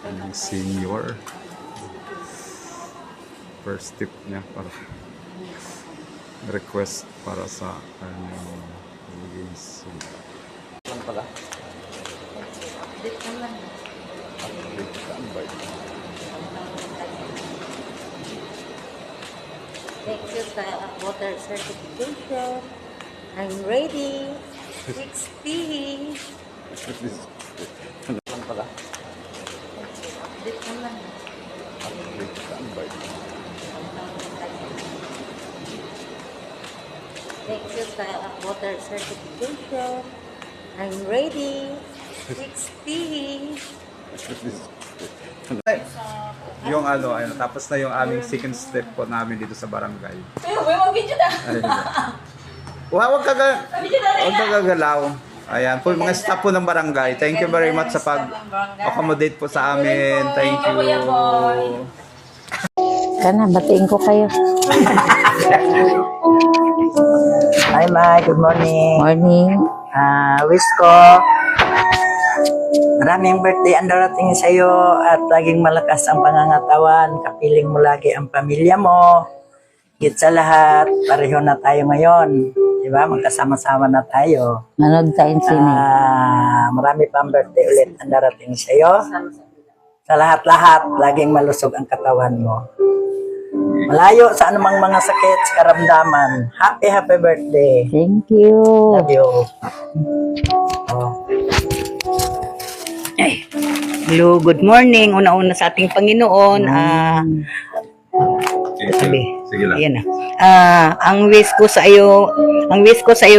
Ang senior. First tip niya para request para sa games. Lang pala. Thank you sa water certification. I'm ready. 60. Lang pala. Dito lang. Thank you sa water certification. I'm ready. 60. Yung tapos na yung aming second step po namin dito sa barangay. Pero may video na. Huwag ka gagalaw. Ayan po, mga staff po ng barangay. Thank you very much sa pag-accommodate po sa amin. Thank you. Kana, batiin ko kayo. Hi, Mai. Good morning. Morning. Wish ko maraming birthday ang darating sa iyo at laging malakas ang pangangatawan. Kapiling mo lagi ang pamilya mo. Higit sa lahat, pareho na tayo ngayon. Diba? Magkasama-sama na tayo. Nanood ka in sini. Marami pang birthday ulit ang darating sa iyo. Sa lahat-lahat, laging malusog ang katawan mo. Malayo sa anumang mga sakit, karamdaman. Happy birthday. Thank you. Love you. Oh. Hello, good morning. Una-una sa ating Panginoon. Sige lang. Ayan na. Ang wish ko sa iyo,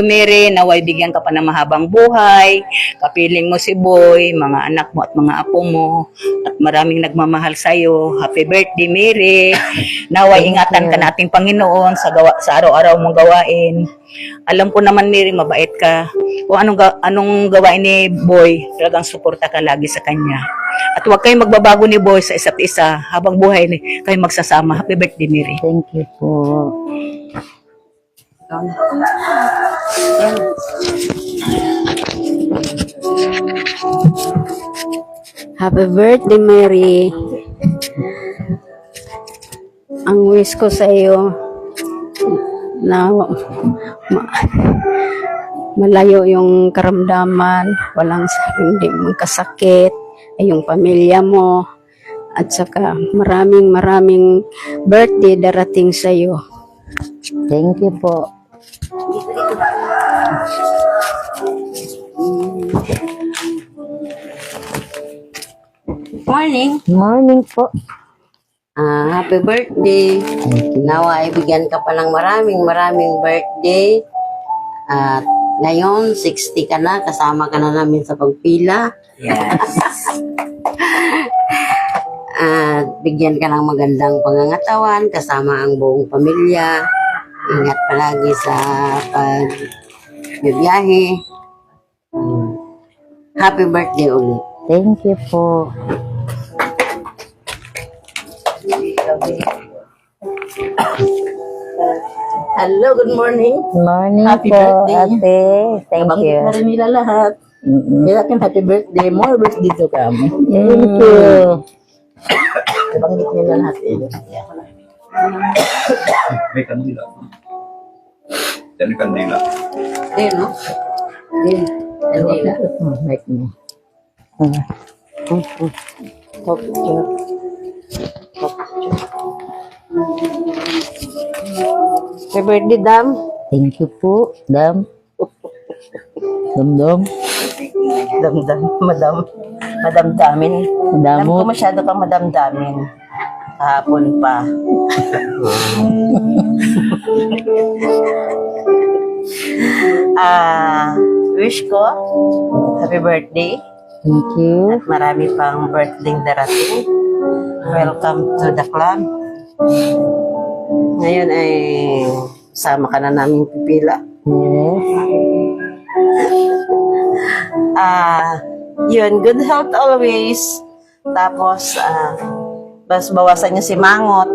Mary, naway bigyan ka pa ng mahabang buhay. Kapiling mo si Boy, mga anak mo at mga apo mo, at maraming nagmamahal sa iyo. Happy birthday, Mary. Naway ingatan ka nating Panginoon sa araw-araw mong gawain. Alam ko naman, Mary, mabait ka. Kung anong gawain ni Boy, talagang suporta ka lagi sa kanya. At huwag kayong magbabago ni Boy sa isa't isa habang buhay kayo magsasama. Happy birthday, Mary. Thank you po. Happy birthday, Mary. Ang wish ko sa iyo na malayo yung karamdaman, walang hindi magkasakit, ay yung pamilya mo, at saka maraming birthday darating sa iyo. Thank you po. Morning. Morning po. Happy birthday. Nawa ibigyan ka pa ng maraming birthday. At ngayon, 60 ka na. Kasama ka na namin sa pagpila. Yes. At bigyan ka ng magandang pangangatawan. Kasama ang buong pamilya. Ingat palagi sa pagbibiyahe. Happy birthday ulit. Thank you po. Hello, good morning. Morning Happy po, birthday. ate. Thank you. Nabanggit na rin nila lahat. Kaya akin happy birthday. More birthday to kami. Thank you. Nabanggit nila lahat. May kandila. Yan kandila. Din, no? Din. Kandila. Mic mo. Happy birthday, Dam. Thank you po, Dam. Dam. Madamdamin. Alam ko Damot. masyado kang madamdamin. Kahapon pa. Wish ko, happy birthday. Thank you. At marami pang birthday darating. Welcome to the club. Ngayon ay sama ka na namin pipila. Yes. Yun, good health always. Tapos, bawasan niyo si Mangot.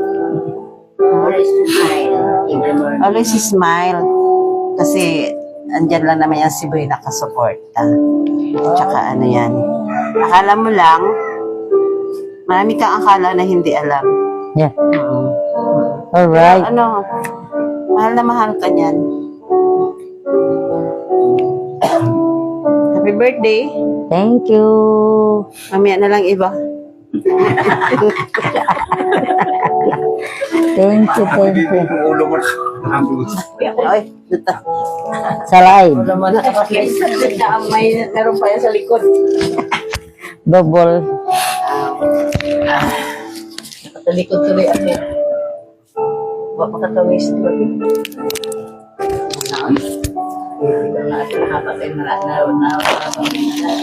Always smile. Kasi, andyan lang naman yan si Boy nakasuporta. Tsaka ano yan. Akala mo lang, Marami kang akala na hindi alam. Yeah. Alright. Ano, mahal na mahal ka niyan. Happy birthday. Thank you. Mamaya na lang iba. Thank you, thank you. Ulo mo na. Ay, dito. Salay. Naman may meron pa yan sa likod. Double. Sa likod tuloy ako. Mapakatawis ko.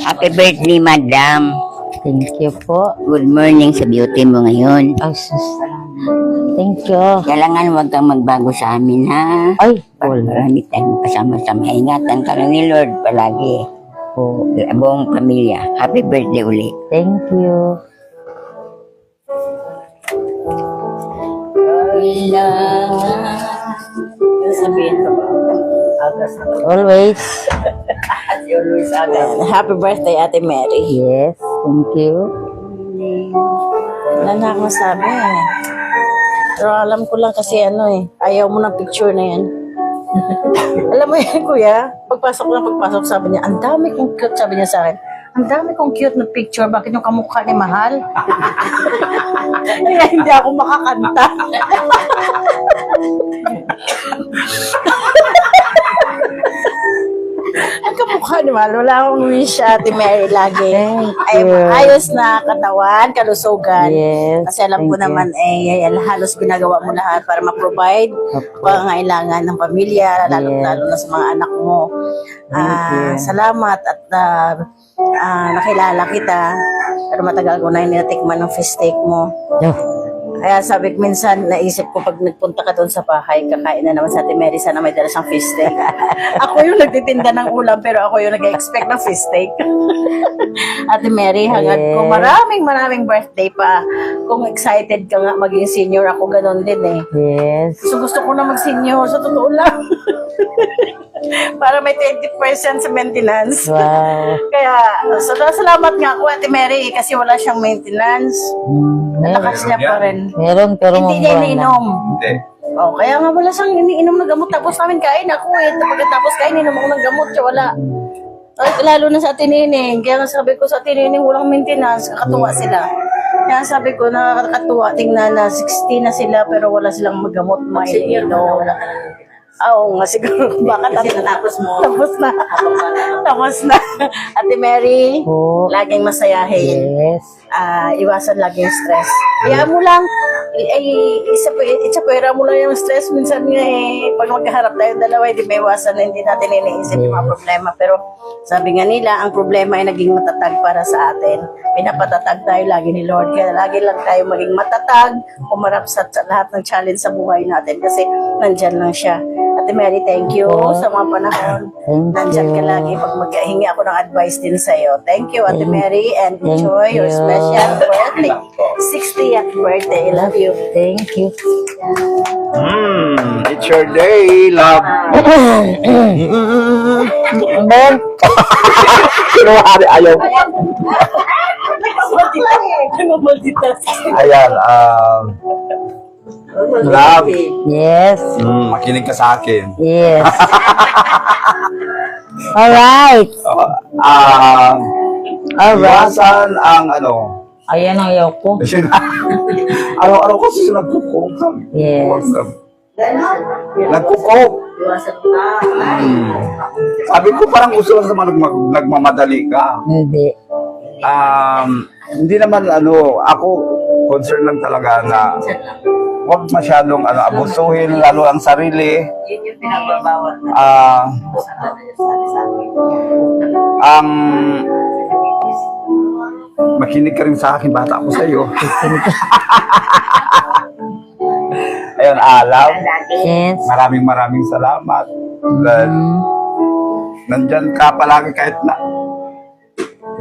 Happy birthday, madam. Thank you po. Good morning sa beauty mo ngayon. Ay, sus. Thank you. Kailangan huwag kang magbago sa amin, ha? Ay, wala Marami tayong kasama-sama. Ingatan ka lang ni Lord palagi. po. Buong pamilya. Happy birthday uli. Thank you. Sabihin ko ba? Always. Happy birthday, Ate Mary. Yes, thank you. Wala na akong masabi eh. Pero alam ko lang kasi ano eh, ayaw mo ng picture na yan. Alam mo yan, kuya, pagpasok, sabi niya, ang dami kong cute, sabi niya sa akin. Ang dami kong cute na picture, bakit yung kamukha ni Mahal? Kaya hindi ako makakanta. Ang kamukha ni Mahal, wala akong wish, Ate Mary, lagi. Ay, ayos na katawan, kalusugan. Yes, Kasi alam ko thank you. naman, halos ginagawa mo lahat para ma-provide pangangailangan ng pamilya, lalo na sa mga anak mo. Salamat at nakilala kita. Pero matagal ko na natikman ng fish steak mo. Oh, Kaya sabi ko minsan, naisip ko pag nagpunta ka doon sa bahay, kakain na naman sa Ate Mary, sana may dala siyang fish steak. Ako yung nagtitinda ng ulam, pero ako yung nag-expect ng fish steak. Ate Mary, hangad ko, maraming birthday pa. Kung excited ka nga maging senior, ako ganun din eh. yes. Gusto ko na mag-senior, sa totoo lang. Para may 20% sa maintenance. Wow. Kaya, salamat nga ako, Ate Mary, kasi wala siyang maintenance. Nalakas niya pa rin. Meron pero Hindi niya mumura na. iniinom. Hindi. Oh, kaya nga wala siyang iniinom na gamot. Tapos namin kain ako eh. Pagkatapos kain, ininom ako ng gamot. Siya wala. Ay, lalo na sa Atinining. Kaya nga sabi ko sa Atinining, walang maintenance. Kakatuwa sila. Kaya sabi ko, nakakatuwa. Tingnan na 60 na sila pero wala silang magamot. Senior wala ka na. Oo nga, siguro. Baka tapos mo. Tapos na. Ate Mary, Po. laging masayahin. Yes. Iwasan lagi yung stress. Kaya mo lang, itsapwera mo lang yung stress. Minsan nga pag magkaharap tayong dalawa, hindi may iwasan na hindi natin iniisip yung mga problema. Pero sabi nga nila, ang problema ay naging matatag para sa atin. Pinapatatag tayo lagi ni Lord. Kaya lagi lang tayo maging matatag, umarap sa lahat ng challenge sa buhay natin. Kasi nandyan lang siya. Ate Mary, thank you sa mga panahon. Thank Nandyan ka you. lagi pag maghingi ako ng advice din sa'yo. Thank you, Ate Mary, and Thank enjoy your you. special birthday. 60th birthday. I love you. Thank you. It's your day, love. Ben. Kinuhari, ayaw. Ayan, love. Yes. Makinig ka sa akin. Yes. Alright. Alright. Iwasan ang Ayan ang yaw ko. araw-araw kasi nagkukong kami. Yes. Nagkukong. Sabi ko parang gusto lang naman nagmamadali ka. Hindi. Hindi naman ako concern lang talaga na huwag masyadong abusuhin lalo ang sarili. Yun yung pinababawal na Ang makinig ka rin sa akin, bata ako sa iyo. Ayun, love. Yes. Maraming salamat. Dahil nandyan ka palagi kahit na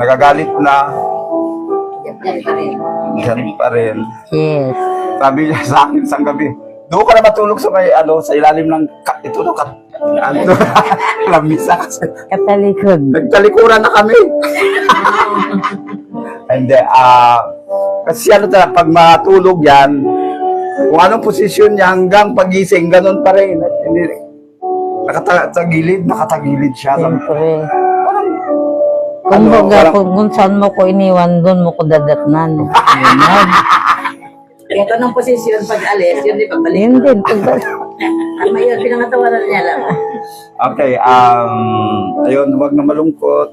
nagagalit na. Diyan pa rin. Yes. Sabi niya sa akin isang gabi, doon ka na matulog sa may sa ilalim ng lamisa kasi Katalikod. nagtalikuran na kami. Hindi, Kasi ano talaga, pag matulog yan, kung anong posisyon niya hanggang pagising, ganun pa rin. Hindi, nakatagilid siya. Siyempre. parang- Kumbaga, kung saan mo ko iniwan, doon mo ko dadatnan. Yun. Ito ng posisyon pag alis, yun di pagbalik. Yun din. Tama yun, pinangatawanan niya lang. Okay, ayun, huwag na malungkot.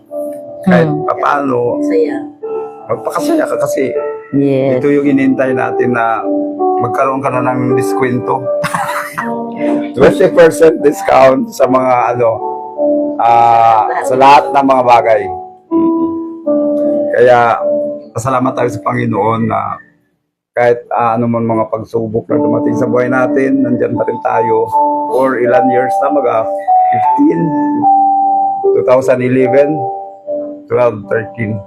Kahit papaano, Saya. magpakasaya ka kasi Yes. ito yung inintay natin na magkaroon ka na ng diskwento. 20% discount sa mga sa lahat ng mga bagay. Kaya, pasalamat tayo sa Panginoon na kahit ano man mga pagsubok na dumating sa buhay natin, nandyan pa rin tayo. For ilan years na, 15, 2011, 12, 13,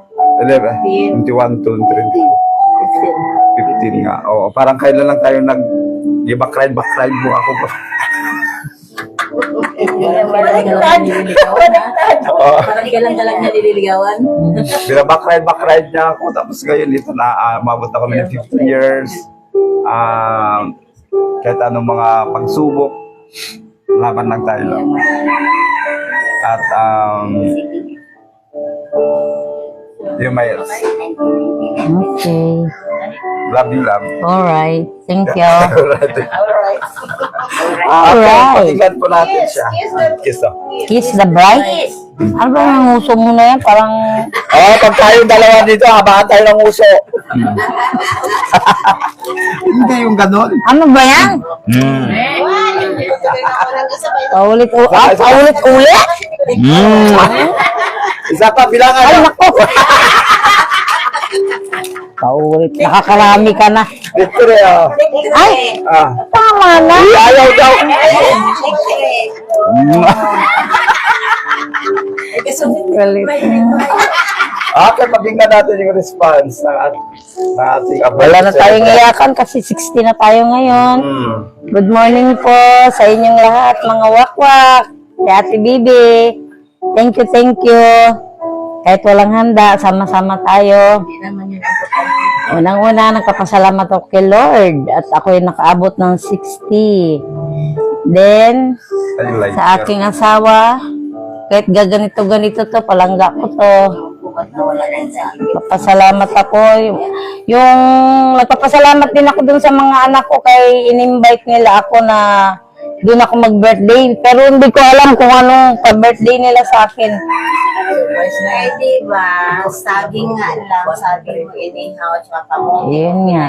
11, 21, 22, 15 nga. Oo, parang kailan lang tayo back-ride mo ako. Parang kailan ka lang niya nililigawan. Back-ride niya ako. Tapos ngayon, ito na, umabot na kami ng 15 years. Kahit anong mga pagsubok, laban lang tayo lang. At, yung may Okay. love you, love. Alright. Thank you. Alright. Alright. Pakinggan po natin siya. Kiss, oh. Kiss the bride. Ano ba yung uso mo na yan? Parang, Pag tayong dalawa dito, habahan tayo ng uso. Hindi yung ganon. ano ba yan? Paulit-ulit. Paulit-ulit? Isa pa, bilangan Ay, na. naku. Paulit. Nakakarami ka na. Dito rin, oh. Ay, tama na. Ayaw daw. Galit. Okay, pakinggan natin yung response ng ating abay. Wala na tayong iyakan kasi 60 na tayo ngayon. Good morning po sa inyong lahat, mga wakwak. Si Ate Bibi. Thank you, thank you. Kahit walang handa, sama-sama tayo. Unang-una, nagpapasalamat ako kay Lord at ako'y nakaabot ng 60. Then, sa aking asawa, kahit gaganito-ganito to, palangga ko to. Papasalamat ako. Yung nagpapasalamat din ako dun sa mga anak ko kay in-invite nila ako na doon ako mag-birthday. Pero hindi ko alam kung anong pa-birthday nila sa akin. Ay, diba? Saging nga lang. Saging mo inihaw at mata mo. Yun nga.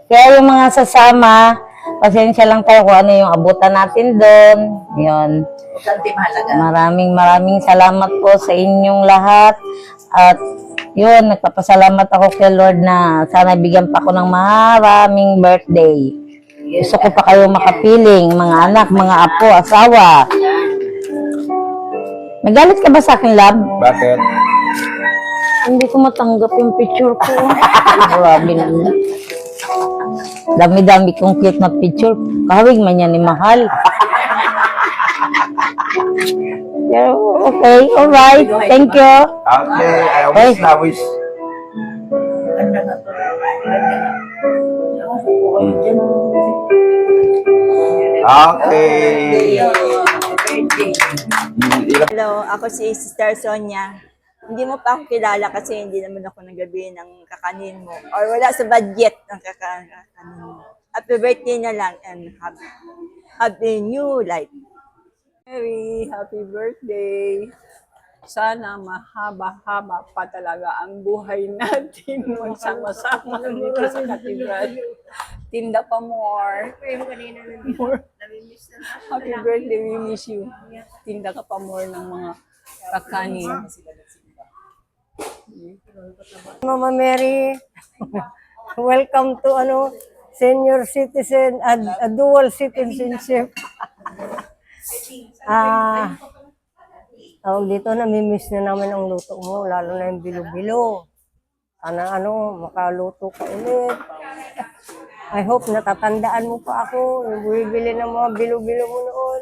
Kaya yung mga sasama, pasensya lang tayo kung ano yung abutan natin doon. Yun. Kanti mahalaga. Maraming salamat po sa inyong lahat. At yun, nagpapasalamat ako kay Lord na sana bigyan pa ako ng maraming birthday. Gusto ko pa kayo makapiling, mga anak, mga apo, asawa. Nagalit ka ba sa akin, love? Bakit? Hindi ko matanggap yung picture ko. Grabe naman. Dami-dami kong cute na picture. Kahawig man yan ni Mahal. Pero, okay, alright. Thank you. Okay, I wish na wish. Okay. Hello, ako si Sister Sonia. Hindi mo pa ako kilala kasi hindi naman ako nagabi ng kakanin mo. Or wala sa budget ng kakanin mo. Happy birthday na lang and happy new life. Mary, happy birthday. Sana mahaba-haba pa talaga ang buhay natin magsama-sama dito sa katedral. Tinda pa more. More. Happy birthday, we miss you. Tinda ka pa more ng mga kakanin. Mama Mary, welcome to senior citizen, a dual citizenship. Tawag dito, namimiss na naman ang luto mo, lalo na yung bilo-bilo. Sana makaluto ka ulit. I hope natatandaan mo pa ako, yung bumibili ng mga bilo-bilo mo noon.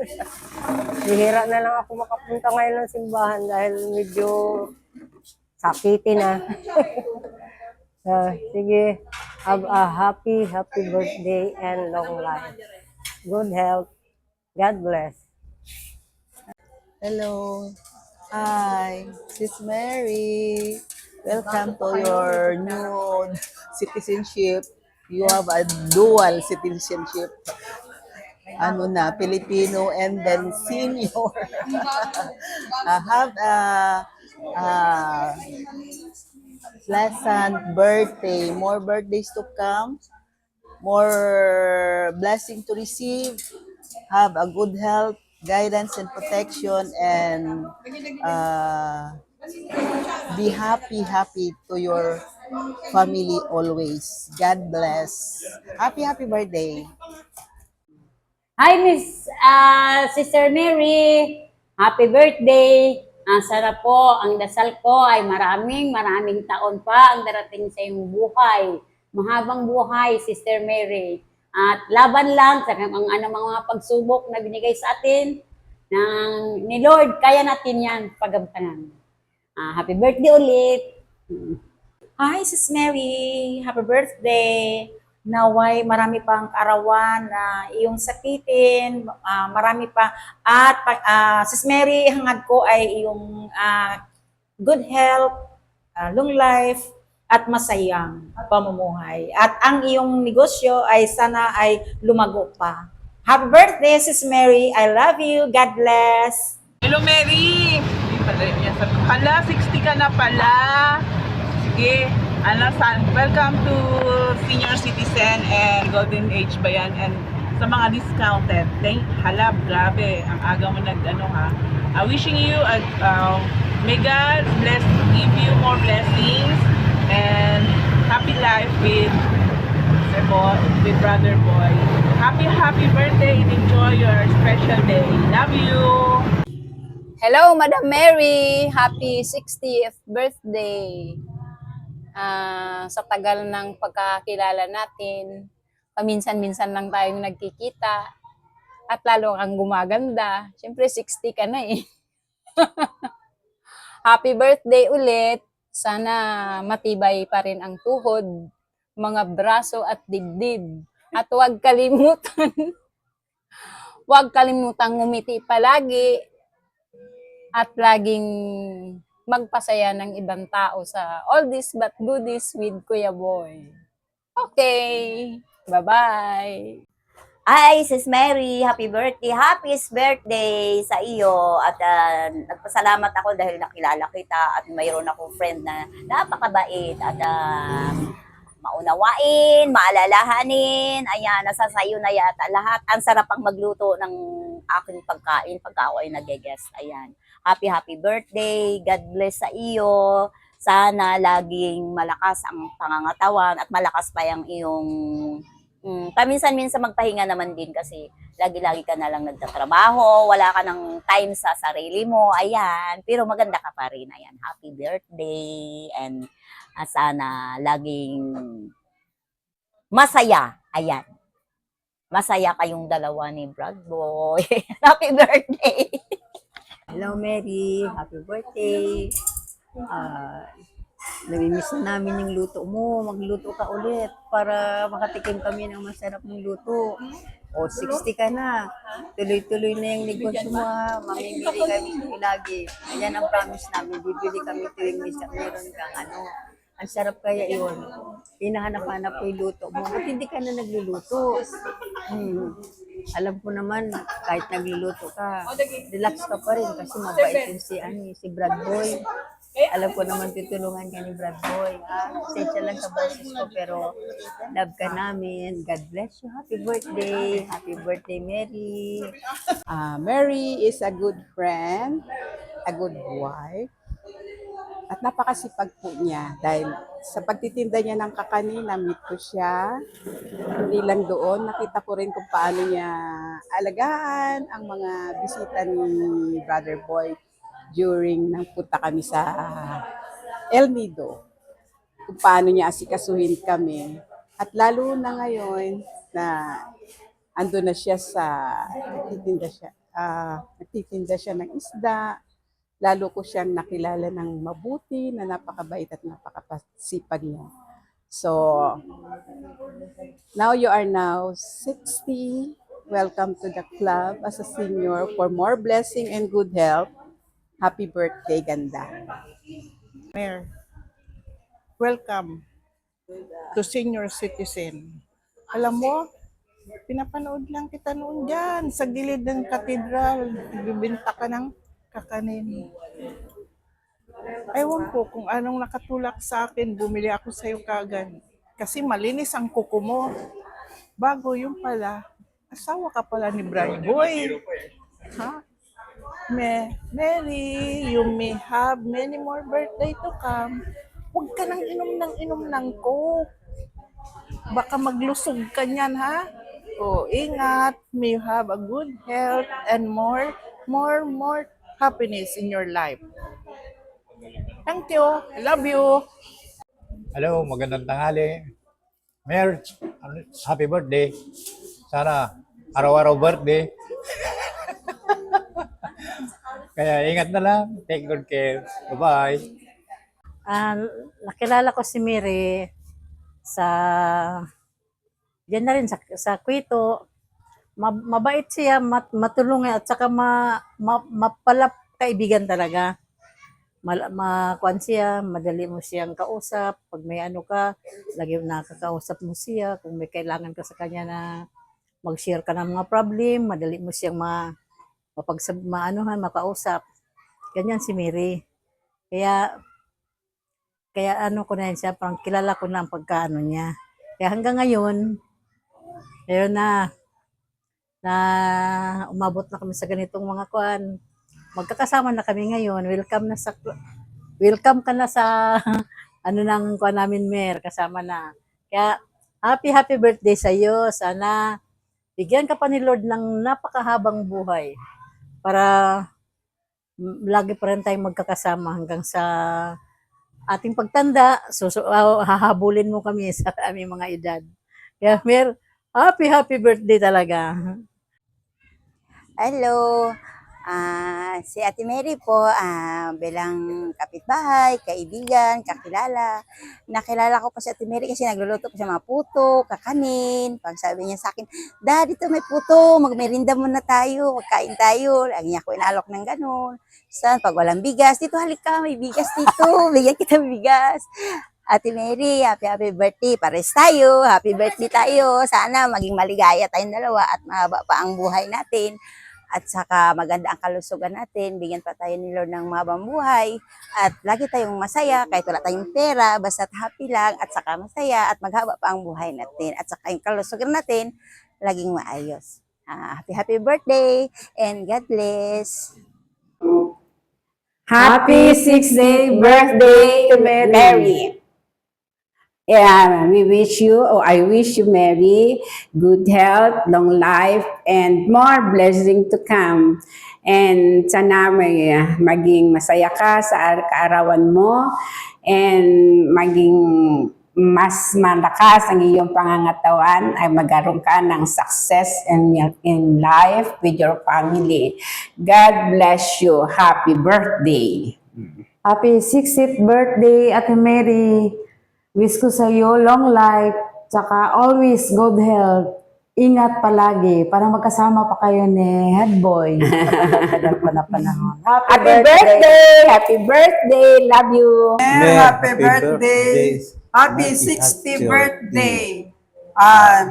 Bihira na lang ako makapunta ngayon ng simbahan dahil medyo sakitin na. Sige, Have a happy birthday and long life. Good health. God bless. Hello. Hi, Sis Mary. Welcome to your new citizenship. You have a dual citizenship. Ano na, Filipino and then senior. Have a pleasant birthday. More birthdays to come. More blessing to receive. Have a good health, guidance and protection, and be happy to your family always. God bless. Happy birthday. Hi, Miss Sister Mary. Happy birthday. Sana po, ang dasal ko ay maraming taon pa ang darating sa iyong buhay. Mahabang buhay, Sister Mary. At laban lang sa mga pagsubok na binigay sa atin ni Lord. Kaya natin yan pagampanan. Happy birthday ulit. Hi, Sis Mary! Happy birthday! Naway marami pang kaarawan na iyong sakitin, marami pa. At Sis Mary, hangad ko ay iyong good health, long life, at masayang pamumuhay. At ang iyong negosyo ay sana ay lumago pa. Happy birthday, Sis Mary! I love you! God bless! Hello, Mary! Hala, 60 ka na pala. Sige, welcome to senior citizen and golden age ba yan? And sa mga discounted, hala, grabe, ang aga mo wishing you, may God give you more blessings and happy life with Brother Boy. Happy birthday and enjoy your special day. Love you! Hello, Madam Mary! Happy 60th birthday! Sa tagal ng pagkakilala natin, paminsan-minsan lang tayong nagkikita at lalo kang gumaganda. Siyempre, 60 ka na eh. Happy birthday ulit. Sana matibay pa rin ang tuhod, mga braso at dibdib. At huwag kalimutang ngumiti palagi at laging magpasaya ng ibang tao sa all this but goodies with Kuya Boy. Okay, bye-bye! Hi, Sis Mary! Happy birthday! Happiest birthday sa iyo! At nagpasalamat ako dahil nakilala kita at mayroon akong friend na napakabait at maunawain, maalalahanin. Ayan, nasa sayo na yata lahat. Ang sarap ang magluto ng aking pagkain pagka ako ay nag-guest. Ayan. Happy birthday. God bless sa iyo. Sana laging malakas ang pangangatawan at malakas pa yung iyong paminsan-minsan magpahinga naman din kasi lagi-lagi ka na lang nagtatrabaho, wala ka ng time sa sarili mo, ayan. Pero maganda ka pa rin, ayan. Happy birthday and sana laging masaya, ayan. Masaya kayong dalawa ni Brad Boy. Happy birthday! Hello, Mary. Happy birthday. Namimiss na namin yung luto mo. Magluto ka ulit para makatikim kami ng masarap ng luto. O, 60 ka na. Tuloy-tuloy na yung negosyo mo, ha. Mamimili kami lagi. Ayan ang promise namin. Bibili kami tuwing meron kang Ang sarap kaya yun. Hinahanap-hanap ko yung luto mo. Ba't hindi ka na nagluluto? Alam ko naman, kahit nagluluto ka, relax ka pa rin kasi mabait yun si Brad Boy. Alam ko naman tutulungan ka ni Brad Boy. Sensya lang sa boses ko, pero love ka namin. God bless you. Happy birthday. Happy birthday, Mary. Mary is a good friend, a good wife, at napakasipag po niya dahil sa pagtitinda niya ng kakanin, na-meet ko siya. Hindi lang doon, nakita ko rin kung paano niya alagaan ang mga bisita ni Brother Boy during nang punta kami sa El Nido. Kung paano niya asikasuhin kami. At lalo na ngayon na ando na siya nagtitinda siya ng isda. Lalo ko siyang nakilala ng mabuti na napakabait at napakasipag niya. So, now you are now 60. Welcome to the club as a senior. For more blessing and good health, happy birthday, ganda. Mayor, welcome to senior citizen. Alam mo, pinapanood lang kita noon dyan sa gilid ng katedral. Nagbibinta ka ng kakanin. Ewan ko kung anong nakatulak sa akin, bumili ako sa'yo kagad. Kasi malinis ang kuko mo. Bago yung pala, asawa ka pala ni Brian Boy. Ha? Mary, you may have many more birthday to come. Huwag ka nang inom ng coke. Baka maglusog ka niyan, ha? O, ingat. May you have a good health and more happiness in your life. Thank you. I love you. Hello, magandang tanghali. Mayor, happy birthday. Sana araw-araw birthday. Kaya ingat na lang. Take good care. Bye-bye. Nakilala ko si Mary diyan na rin sa Quito. Mabait siya, matulungin at saka mapalap kaibigan talaga. Kuan siya, madali mo siyang kausap. Pag may ano ka, lagi nakakausap mo siya. Kung may kailangan ka sa kanya na mag-share ka ng mga problem, madali mo siyang makausap. Ganyan si Mary. Kaya ano ko na yun siya, parang kilala ko na ang pagkaano niya. Kaya hanggang ngayon, ayun na umabot na kami sa ganitong mga kuan. Magkakasama na kami ngayon. Welcome ka na sa ano nang kuan namin, Mer, kasama na. Kaya happy birthday sa iyo. Sana bigyan ka pa ni Lord ng napakahabang buhay para lagi pa rin tayong magkakasama hanggang sa ating pagtanda. Hahabulin mo kami sa aming mga edad. Kaya Mer, happy birthday talaga. Hello, si Ate Mary po, bilang kapitbahay, kaibigan, kakilala. Nakilala ko po si Ate Mary kasi nagluluto po siya mga puto, kakanin. Pag sabi niya sa akin, Dad, dito may puto, magmerinda muna tayo, magkain tayo. Lagi niya ako inalok ng ganun. Saan, pag walang bigas, dito halika, may bigas dito, bigyan kita bigas. Ate Mary, happy birthday. Pares tayo, happy birthday tayo. Sana maging maligaya tayong dalawa at mahaba pa ang buhay natin. At saka maganda ang kalusugan natin, bigyan pa tayo ni Lord ng mahabang buhay. At lagi tayong masaya, kahit wala tayong pera, basta't happy lang, at saka masaya, at maghaba pa ang buhay natin. At saka yung kalusugan natin, laging maayos. Happy birthday, and God bless. Happy 6th birthday to Mary. Yeah, I wish you, Mary, good health, long life, and more blessing to come. And sana maging masaya ka sa kaarawan mo and maging mas malakas ang iyong pangangatawan ay magkaroon ka ng success in life with your family. God bless you. Happy birthday. Happy 60th birthday, Ate Mary. Wish ko sa iyo long life, tsaka always good health. Ingat palagi para magkasama pa kayo ni Headboy. Panahon. Happy birthday! Happy birthday! Love you! Happy birthday! Happy 60th birthday!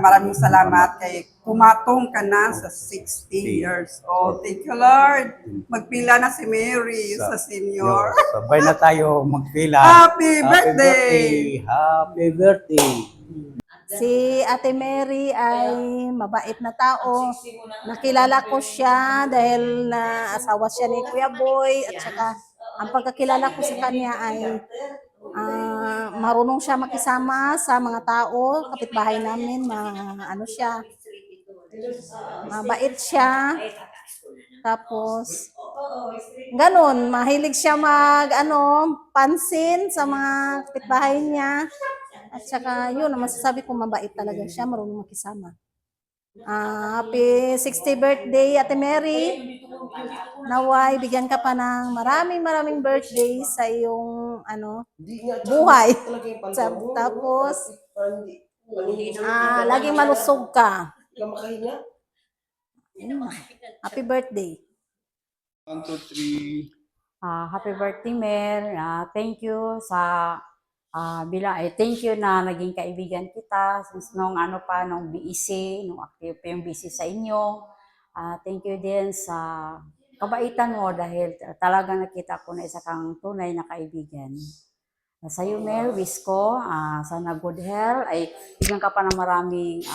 Maraming salamat kay pumatong ka na sa 60 years old. Thank you, Lord. Magpila na si Mary sa senior. Sabay na tayo magpila. Happy birthday! Happy birthday! Si Ate Mary ay mabait na tao. Nakilala ko siya dahil na asawa siya ni Kuya Boy at saka ang pagkakilala ko sa kanya ay marunong siya makisama sa mga tao, kapitbahay namin, siya, mabait siya. Tapos, ganun, mahilig siya pansin sa mga kapitbahay niya. At saka, yun, masasabi ko mabait talaga siya, marunong makisama. Happy 60th birthday, Ate Mary. Naway, bigyan ka pa ng maraming birthday sa iyong buhay. Tapos, laging malusog ka. Happy birthday. 1, 2, 3. Happy birthday, Mer. Thank you sa thank you na naging kaibigan kita since nung nung BEC, nung active pa yung BEC sa inyo. Thank you din sa kabaitan mo dahil talagang nakita ko na isa kang tunay na kaibigan. Sa iyo, Mer, wish ko sana good health ay bigyan ka pa ng maraming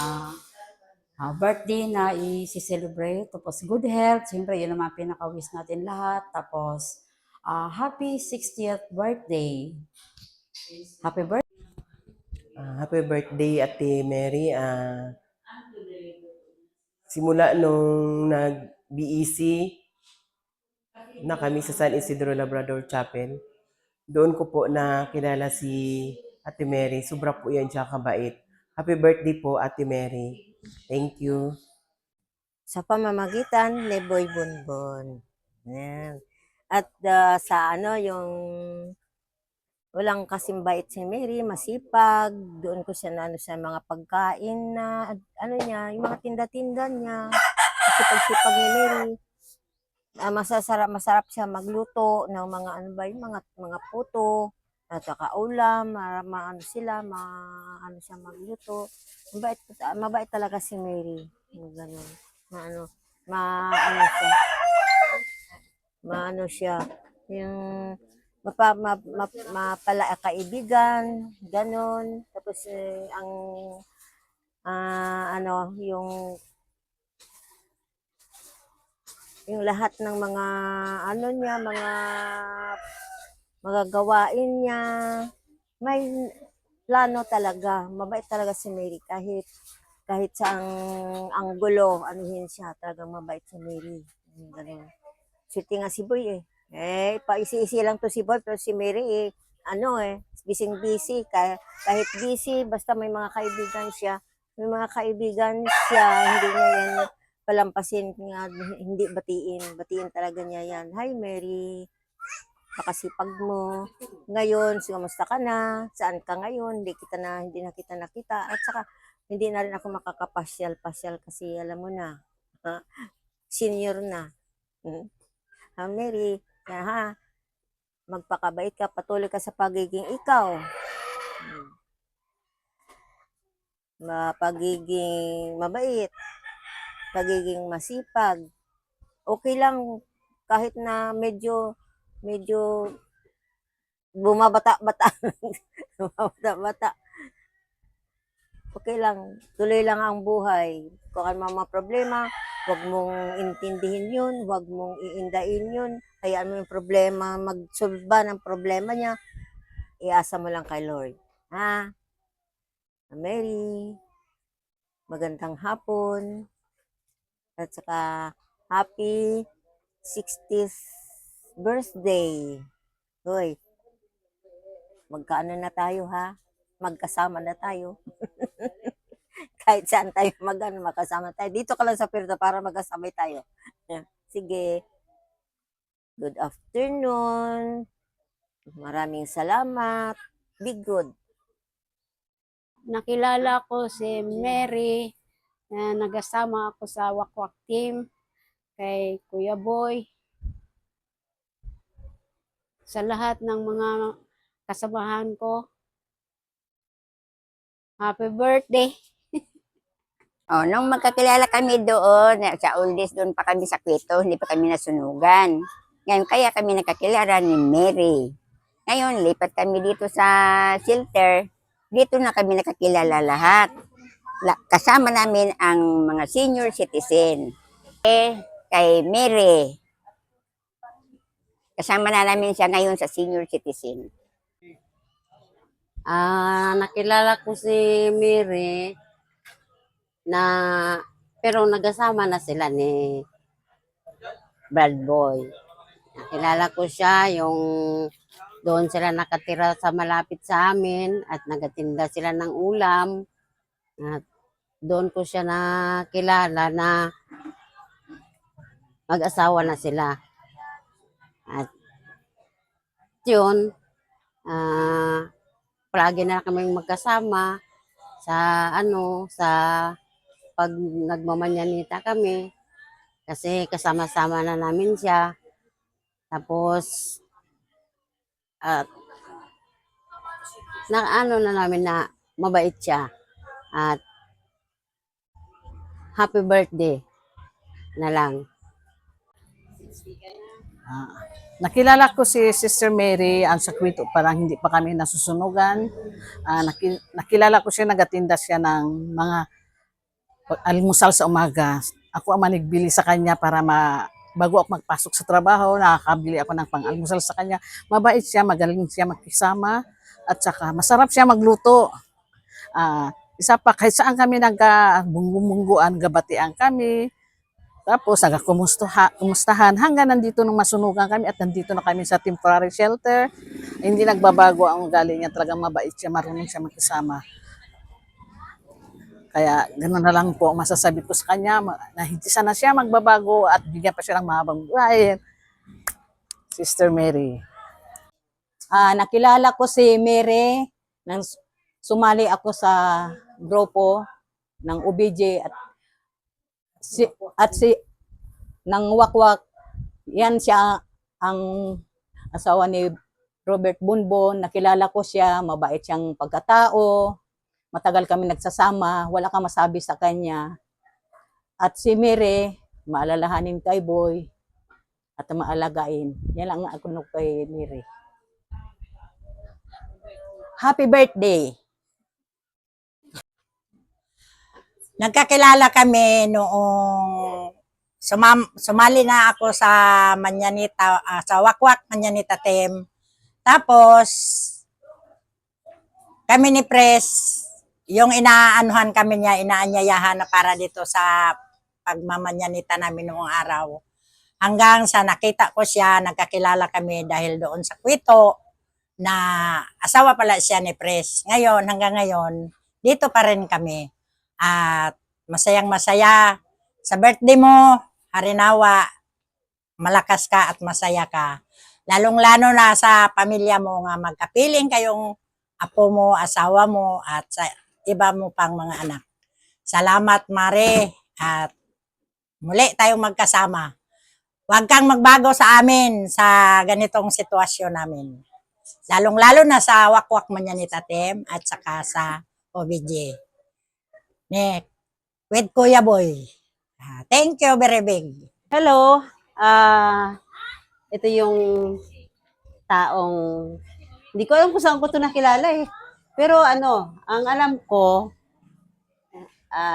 birthday na i-celebrate. Tapos good health, siyempre yun naman pinaka-wish natin lahat. Tapos happy 60th birthday. Happy birthday. Happy birthday, Ate Mary. Simula nung nag-BEC na kami sa San Isidro Labrador Chapel, doon ko po nakilala si Ate Mary. Sobra po yan siya kabait. Happy birthday po, Ate Mary. Thank you. Sa pamamagitan ni Boy Bonbon. Yan. At sa yung walang kasimbait si Mary, masipag. Doon ko siya na sa mga pagkain na niya, yung mga tinda-tinda niya. Sipag-sipag ni Mary. Masarap siya magluto ng mga yung mga puto at saka ulam, siya magluto. Mabait talaga si Mary. Ganun. Maano siya. Yung mapala kaibigan, ganon. Tapos yung lahat ng mga niya, mga gawain niya, may plano talaga. Mabait talaga si Mary kahit sa anggulo, siya, talagang mabait si Mary. Ganun. Sweet nga si Boy paisi-isi lang to si Boy, pero si Mary busy. Kahit busy, basta may mga kaibigan siya. Hindi niya yan palampasin, hindi batiin talaga niya yan. Hi Mary, pakasipag mo. Ngayon, kamusta ka na? Saan ka ngayon? Hindi na kita nakita. At saka, hindi na rin ako makakapasyal kasi alam mo na, senior na. Mary, magpakabait ka, patuloy ka sa pagiging ikaw. Pagiging mabait, pagiging masipag. Okay lang kahit na medyo bumabata-bata. Okay lang, tuloy lang ang buhay. Kung ano mga problema, huwag mong intindihin yun, huwag mong iindain yun. Hayaan mo yung problema, magsolba ng problema niya, iasa mo lang kay Lord. Mary, magandang hapon. At saka, happy 60th birthday. Hoy, magkaano na tayo magkasama na tayo. Kahit saan tayo makasama tayo. Dito ka lang sa Puerto para magkasabay tayo. Sige. Good afternoon. Maraming salamat. Be good. Nakilala ko si Mary na nagasama ako sa Wakwak team kay Kuya Boy. Sa lahat ng mga kasamahan ko, happy birthday! Nung magkakilala kami doon, sa Oldies, doon pa kami sa Quito, hindi pa kami nasunugan. Ngayon, kaya kami nakakilala ni Mary. Ngayon, lipat kami dito sa shelter. Dito na kami nakakilala lahat. Kasama namin ang mga senior citizen. Kay Mary. Kasama na namin siya ngayon sa senior citizen. Nakilala ko si Mary pero nagasama na sila ni Brad Boy. Nakilala ko siya yung doon sila nakatira sa malapit sa amin at nagatinda sila ng ulam. At doon ko siya nakilala na mag-asawa na sila. At yun, palagi na kaming magkasama sa sa pag nagmamanyanita kami kasi kasama-sama na namin siya. Tapos at na namin na mabait siya at happy birthday na lang. Nakilala ko si Sister Mary, ang sakwito parang hindi pa kami nasusunugan. Nakilala ko siya, nagatinda siya ng mga almusal sa umaga. Ako ang manigbili sa kanya para bago ako magpasok sa trabaho, nakakabili ako ng pang-almusal sa kanya. Mabait siya, magaling siya magkisama, at saka masarap siya magluto. Isa pa, kahit saan kami nagka-bungguan, gabatian kami. Tapos kumustahan hanggang nandito nung masunugan kami at nandito na kami sa temporary shelter. Hindi nagbabago ang ugali niya, talagang mabait siya, marunong siya magkasama. Kaya gano'n na lang po ang masasabi ko sa kanya, na hindi sana siya magbabago at bigyan pa siya ng mahabang buhay. Sister Mary. Nakilala ko si Mary nang sumali ako sa grupo ng OBJ at si ng Wakwak. Yan siya ang asawa ni Robert Bunbon. Nakilala ko siya, mabait siyang pagkatao. Matagal kami nagsasama, wala kang masabi sa kanya. At si Mary, maalalahanin kay Boy at maalagain. Yan lang ako kay Mary. Happy birthday! Nagkakilala kami noong sumali na ako sa Manyanita, sa Wakwak Manyanita team. Tapos, kami ni Pres, yung inaanuhan kami niya, inaanyayahan na para dito sa pagmamanyanita namin noong araw. Hanggang sa nakita ko siya, nagkakilala kami dahil doon sa Kwito, na asawa pala siya ni Pres. Ngayon, hanggang ngayon, dito pa rin kami. At masayang masaya. Sa birthday mo, harinawa, malakas ka at masaya ka. Lalong-lalo na sa pamilya mo nga magkapiling kayong apo mo, asawa mo, at sa iba mo pang mga anak. Salamat, Mare, at muli tayong magkasama. Huwag kang magbago sa amin sa ganitong sitwasyon namin. Lalong-lalo na sa Wakwak Manyanita team at saka sa OBJ. With Kuya Boy. Thank you very big. Hello, ito yung taong, hindi ko alam kung saan ko ito nakilala eh. Pero ang alam ko,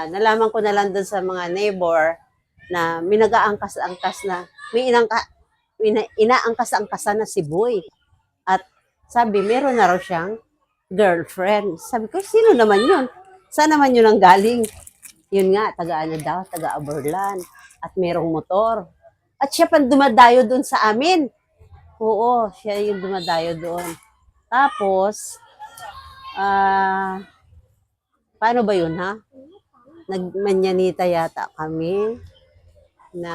nalaman ko na lang dun sa mga neighbor na may nag-aangkas-angkas na, may inaangkas-angkasan na si Boy. At sabi, meron na raw siyang girlfriend. Sabi ko, sino naman yun? Saan naman yun ang galing? Yun nga, taga-Aberlan. At merong motor. At siya pang dumadayo doon sa amin. Oo, siya yung dumadayo doon. Tapos, paano ba yun, ha? Nagmanyanita yata kami na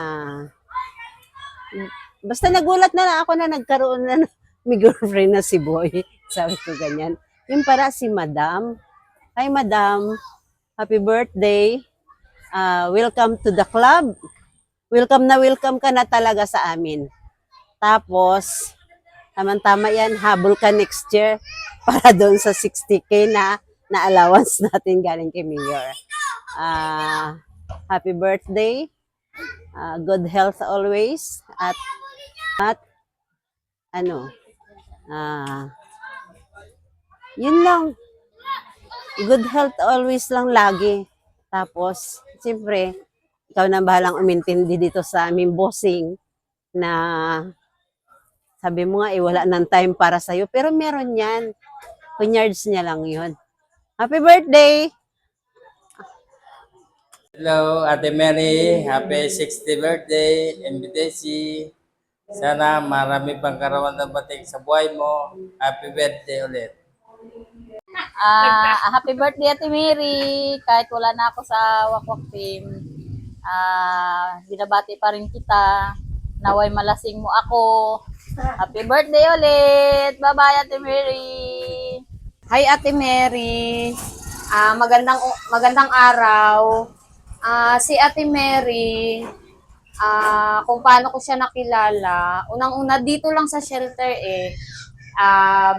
basta nagulat na lang ako na nagkaroon na may girlfriend na si Boy. Sabi ko ganyan. Yung para si Madam. Hi, Madam. Happy birthday. Welcome to the club. Welcome ka na talaga sa amin. Tapos, tama-tama yan, habol ka next year para doon sa 60K na allowance natin galing kay Mayor. Happy birthday. Good health always. At yun lang. Good health always lang lagi. Tapos, siyempre, ikaw na bahalang umintindi dito sa aming bossing na sabi mo nga, wala nang time para sa'yo. Pero meron yan. Kunyards niya lang yun. Happy birthday! Hello, Ate Mary. Happy 60th birthday, MBTC. Sana marami pang karawan na bating sa buhay mo. Happy birthday ulit. Happy birthday, Ate Mary. Kahit wala na ako sa Wakwak team, binabati pa rin kita. Naway malasing mo ako. Happy birthday ulit. Bye-bye, Ate Mary. Hi, Ate Mary. Magandang araw. Si Ate Mary, kung paano ko siya nakilala, unang-una dito lang sa shelter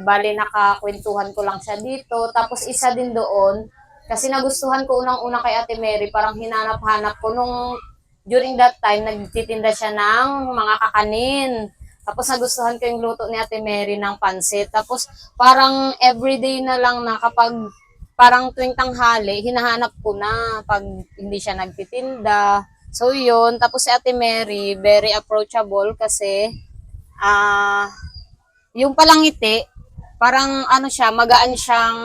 bali nakakwentuhan ko lang siya dito. Tapos isa din doon, kasi nagustuhan ko unang-una kay Ate Mary, parang hinanap-hanap ko nung during that time, nagtitinda siya ng mga kakanin. Tapos nagustuhan ko yung luto ni Ate Mary ng pansit. Tapos parang everyday na lang na kapag parang tuwing tanghali, hinahanap ko na pag hindi siya nagtitinda. So yun, tapos si Ate Mary, very approachable kasi yung palang ngiti, parang ano siya, magaan siyang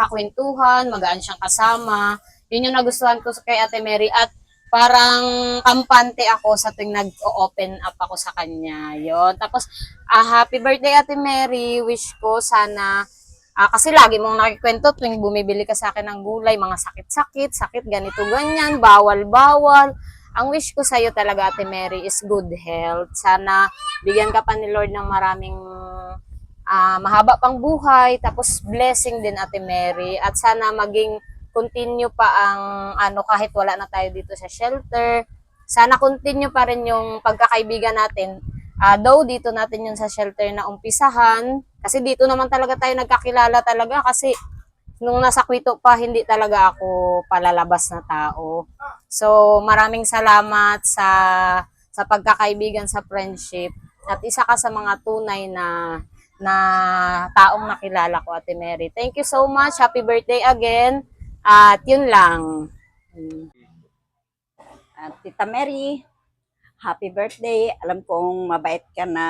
kakwentuhan, magaan siyang kasama. Yun yung nagustuhan ko kay Ate Mary at parang kampante ako sa tuwing nag-open up ako sa kanya. Yun. Tapos, happy birthday Ate Mary. Wish ko sana, kasi lagi mong nakikwento tuwing bumibili ka sa akin ng gulay, mga sakit, ganito, ganyan, bawal. Ang wish ko sa'yo talaga, Ate Mary, is good health. Sana bigyan ka pa ni Lord ng maraming mahaba pang buhay, tapos blessing din, Ate Mary. At sana maging continue pa ang kahit wala na tayo dito sa shelter. Sana continue pa rin yung pagkakaibigan natin. Though dito natin yun sa shelter na umpisahan. Kasi dito naman talaga tayo nagkakilala talaga. Kasi nung nasa Quito pa, hindi talaga ako palalabas na tao. So, maraming salamat sa pagkakaibigan, sa friendship. At isa ka sa mga tunay na taong nakilala ko, Ate Mary. Thank you so much. Happy birthday again. At yun lang. Tita Mary, happy birthday. Alam kong mabait ka na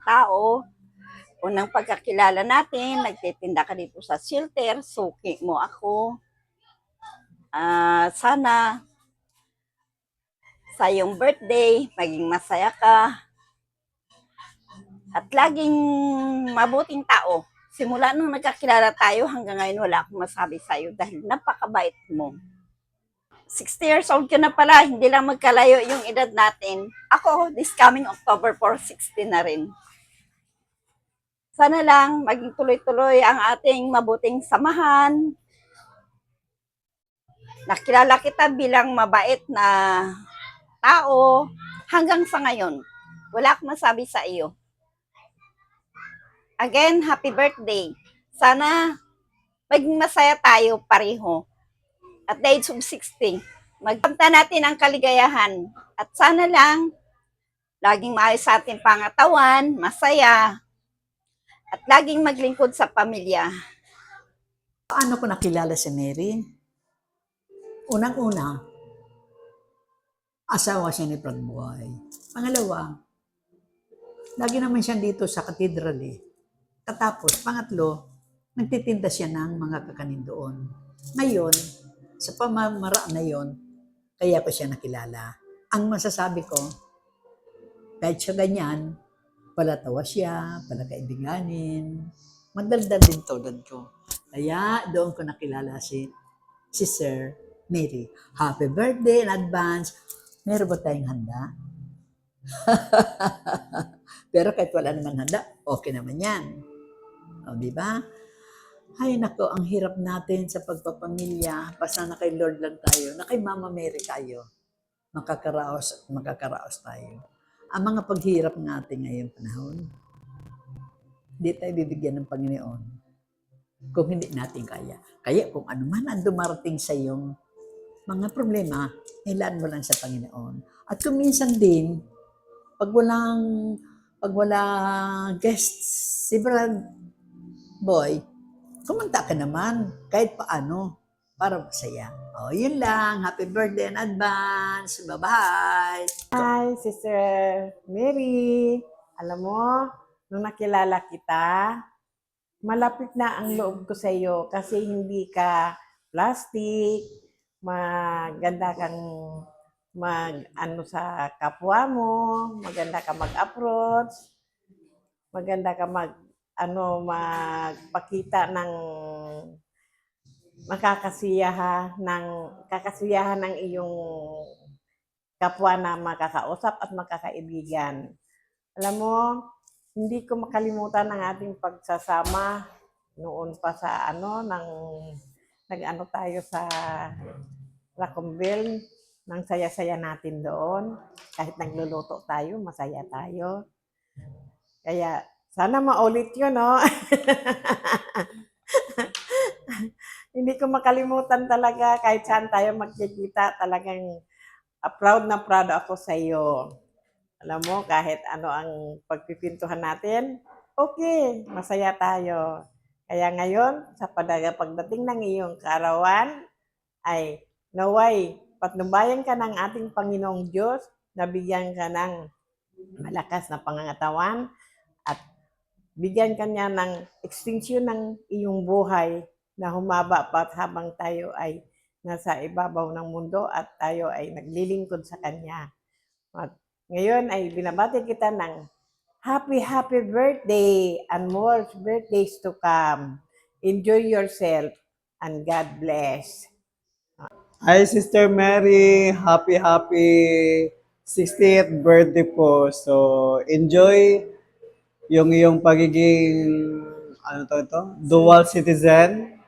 tao. Unang pagkakilala natin, nagtitinda ka dito sa shelter, suki mo ako. Sana sa iyong birthday, maging masaya ka. At laging mabuting tao. Simula nung nagkakilala tayo hanggang ngayon, wala akong masabi sa'yo dahil napakabait mo. 60 years old ka na pala, hindi lang magkalayo yung edad natin. Ako, this coming October 4, 60 na rin. Sana lang maging tuloy-tuloy ang ating mabuting samahan. Nakilala kita bilang mabait na tao hanggang sa ngayon. Wala akong masabi sa iyo. Again, happy birthday. Sana maging masaya tayo pareho. At the age of 60, magpanta natin ang kaligayahan. At sana lang, laging maayos sa ating pangatawan, masaya, at laging maglingkod sa pamilya. Paano ko nakilala si Mary? Unang-una, asawa siya ni Pragboy. Pangalawa, lagi naman siya dito sa katedral Katapos, pangatlo, nagtitinda siya ng mga kakanin doon. Ngayon, sa pamamaraan na yon, kaya ko siya nakilala. Ang masasabi ko, kahit siya ganyan, palatawa siya, palakaibiganin, madaldal din tulad ko. Kaya doon ko nakilala si Sir Mary. Happy birthday in advance. Meron ba tayong handa? Pero kahit wala naman handa, okay naman yan. O, di ba? Ay, nako, ang hirap natin sa pagpapamilya. Basta na kay Lord lang tayo, na kay Mama Mary tayo. Makakaraos tayo. Ang mga paghirap natin ngayong panahon, hindi tayo bibigyan ng Panginoon kung hindi natin kaya. Kaya kung ano man ang dumarating sa iyong mga problema, ilan mo lang sa Panginoon. At kung minsan din, pag walang guests, si Brad Boy, kumanta ka naman, kahit paano, para masaya. O, yun lang. Happy birthday in advance. Bye-bye. Hi, Sister Mary. Alam mo, nung nakilala kita, malapit na ang loob ko sa iyo kasi hindi ka plastic, maganda kang sa kapwa mo, maganda ka mag-approach, maganda ka magpakita ng kakasiyahan ng iyong kapwa na makakausap at makakaibigan. Alam mo, hindi ko makalimutan ang ating pagsasama noon pa sa nag-ano tayo sa Racconville, nang saya-saya natin doon. Kahit nagluluto tayo, masaya tayo. Kaya sana maulit yun, no? Hindi ko makalimutan talaga kahit saan tayo magkikita, talagang proud na proud ako sa iyo. Alam mo, kahit ano ang pagpipintuhan natin, okay, masaya tayo. Kaya ngayon, sa pagdating ng iyong kaarawan, ay naway, patnubayan ka ng ating Panginoong Diyos, nabigyan ka ng malakas na pangangatawan, at bigyan ka niya ng extension ng iyong buhay na humaba pa habang tayo ay nasa ibabaw ng mundo at tayo ay naglilingkod sa Kanya. At ngayon ay binabati kita ng happy birthday and more birthdays to come. Enjoy yourself and God bless. Hi, Sister Mary. Happy 60th birthday po. So, enjoy yung iyong pagiging, dual citizen,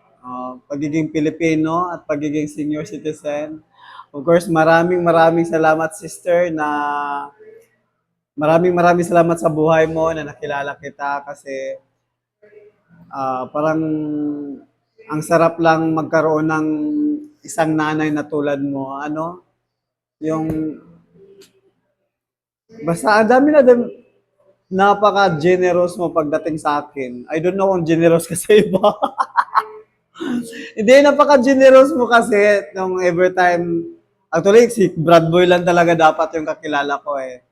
pagiging Pilipino at pagiging senior citizen. Of course, maraming salamat, Sister, na maraming salamat sa buhay mo na nakilala kita kasi parang ang sarap lang magkaroon ng isang nanay na tulad mo. Basta ang dami napaka-generous mo pagdating sa akin. I don't know kung generous ka sa iba. Hindi, napaka-generous mo kasi nung every time, actually, si Brad Boy lang talaga dapat yung kakilala ko eh.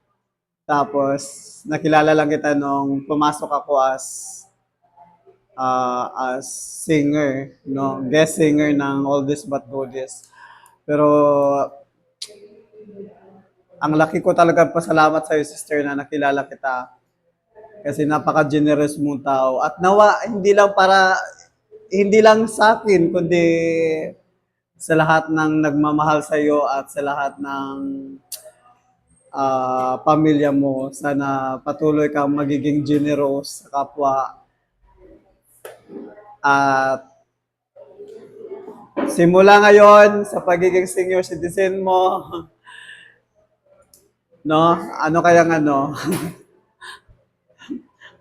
Tapos, nakilala lang kita nung pumasok ako as singer, no? Guest singer ng All This But Goodies. Pero, ang laki ko talaga pasalamat sa iyo, sister, na nakilala kita. Kasi napaka-generous mong tao. At nawa, hindi lang sa akin, kundi sa lahat ng nagmamahal sa iyo at sa lahat ng pamilya mo. Sana patuloy kang magiging generous sa kapwa. At simula ngayon sa pagiging senior citizen mo, no?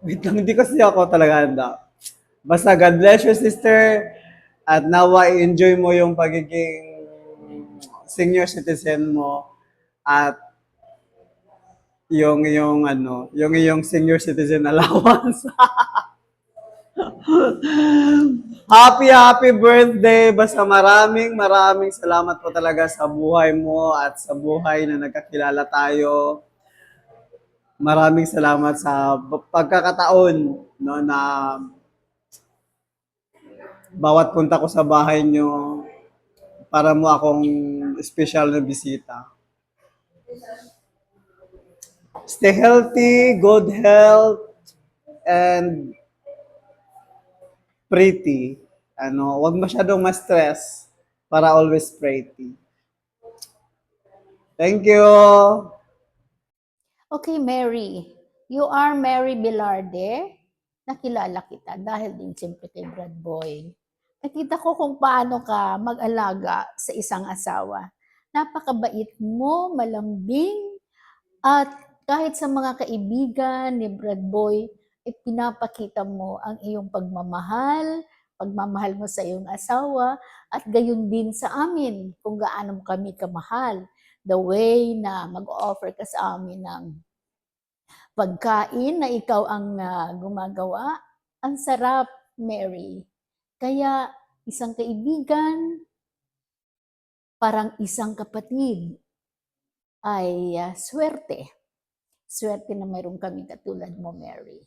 Wait lang, hindi kasi ako talaga handa. Basta God bless you, sister. At nawa i-enjoy mo yung pagiging senior citizen mo. At yung iyong senior citizen allowance. Happy birthday! Basta maraming salamat po talaga sa buhay mo at sa buhay na nagkakilala tayo. Maraming salamat sa pagkakataon, no, na bawat punta ko sa bahay nyo, para mo akong special na bisita. Stay healthy, good health, and pretty. Huwag masyadong ma-stress para always pretty. Thank you. Okay, Mary. You are Mary Velarde. Nakilala kita dahil din siyempre kay Brad Boy. Nakita ko kung paano ka mag-alaga sa isang asawa. Napakabait mo, malambing, at kahit sa mga kaibigan ni Brad Boy, pinapakita mo ang iyong pagmamahal mo sa iyong asawa, at gayon din sa amin kung gaano kami kamahal. The way na mag-offer ka sa amin ng pagkain na ikaw ang gumagawa, ang sarap, Mary. Kaya isang kaibigan, parang isang kapatid, ay swerte. Swerte na mayroon kami katulad mo, Mary.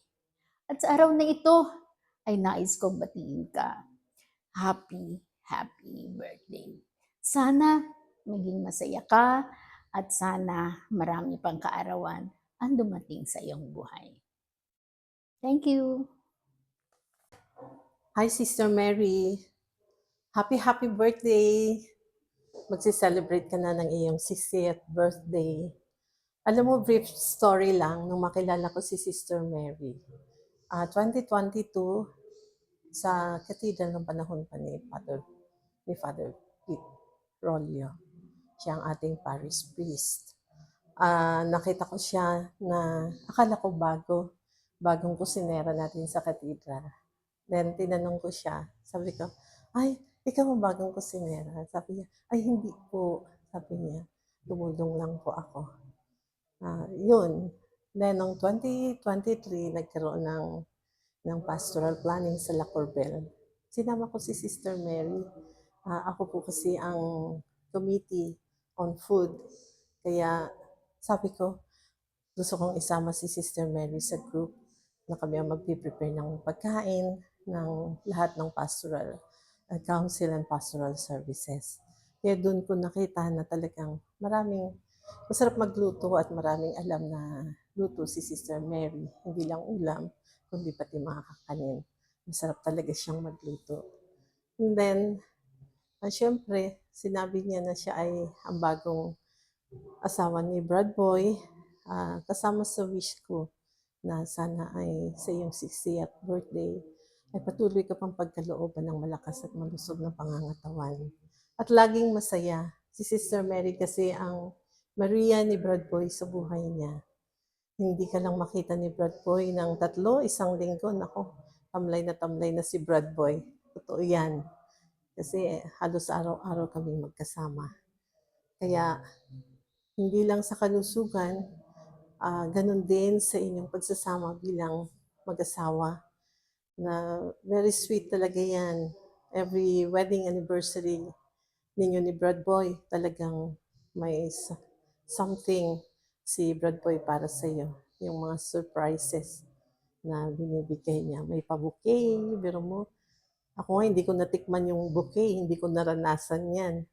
At sa araw na ito, ay nais kong batiin ka. Happy birthday. Sana maging masaya ka at sana marami pang kaarawan ang dumating sa iyong buhay. Thank you. Hi, Sister Mary. Happy birthday. Magsi-celebrate ka na ng iyong 60th birthday. Alam mo, brief story lang nung makilala ko si Sister Mary. 2022, sa cathedral ng panahon pa ni Father Pete Rolio. Siya ang ating parish priest. Nakita ko siya na akala ko bagong kusinera natin sa cathedral. Then tinanong ko siya, sabi ko, ay, ikaw ang bagong kusinera. Sabi niya, ay hindi po. Sabi niya, tumulong lang po ako. Yun. Then, noong 2023, nagkaroon ng pastoral planning sa La Corbel. Sinama ko si Sister Mary. Ako po kasi ang committee on food. Kaya sabi ko, gusto kong isama si Sister Mary sa group na kami ang magpiprepare ng pagkain ng lahat ng pastoral council and pastoral services. Kaya doon ko nakita na talagang masarap magluto at maraming alam na luto si Sister Mary. Hindi lang ulam, kundi pati mga kakanin. Masarap talaga siyang magluto. And then, syempre, sinabi niya na siya ay ang bagong asawa ni Brad Boy. Kasama sa wish ko na sana ay sa iyong 60th birthday ay patuloy ka pang pagkalooban ng malakas at malusog na pangangatawan. At laging masaya. Si Sister Mary kasi ang Maria ni Brad Boy sa buhay niya. Hindi ka lang makita ni Brad Boy ng 3, 1 linggo. Nako, tamlay na si Brad Boy. Totoo yan. Kasi halos araw-araw kami magkasama. Kaya hindi lang sa kalusugan, ganun din sa inyong pagsasama bilang mag-asawa na very sweet talaga yan. Every wedding anniversary ninyo ni Brad Boy, talagang may something si Brad Boy para sa iyo. Yung mga surprises na binibigay niya. May pa-bouquet, biro mo. Ako nga, hindi ko natikman yung bouquet, hindi ko naranasan yan.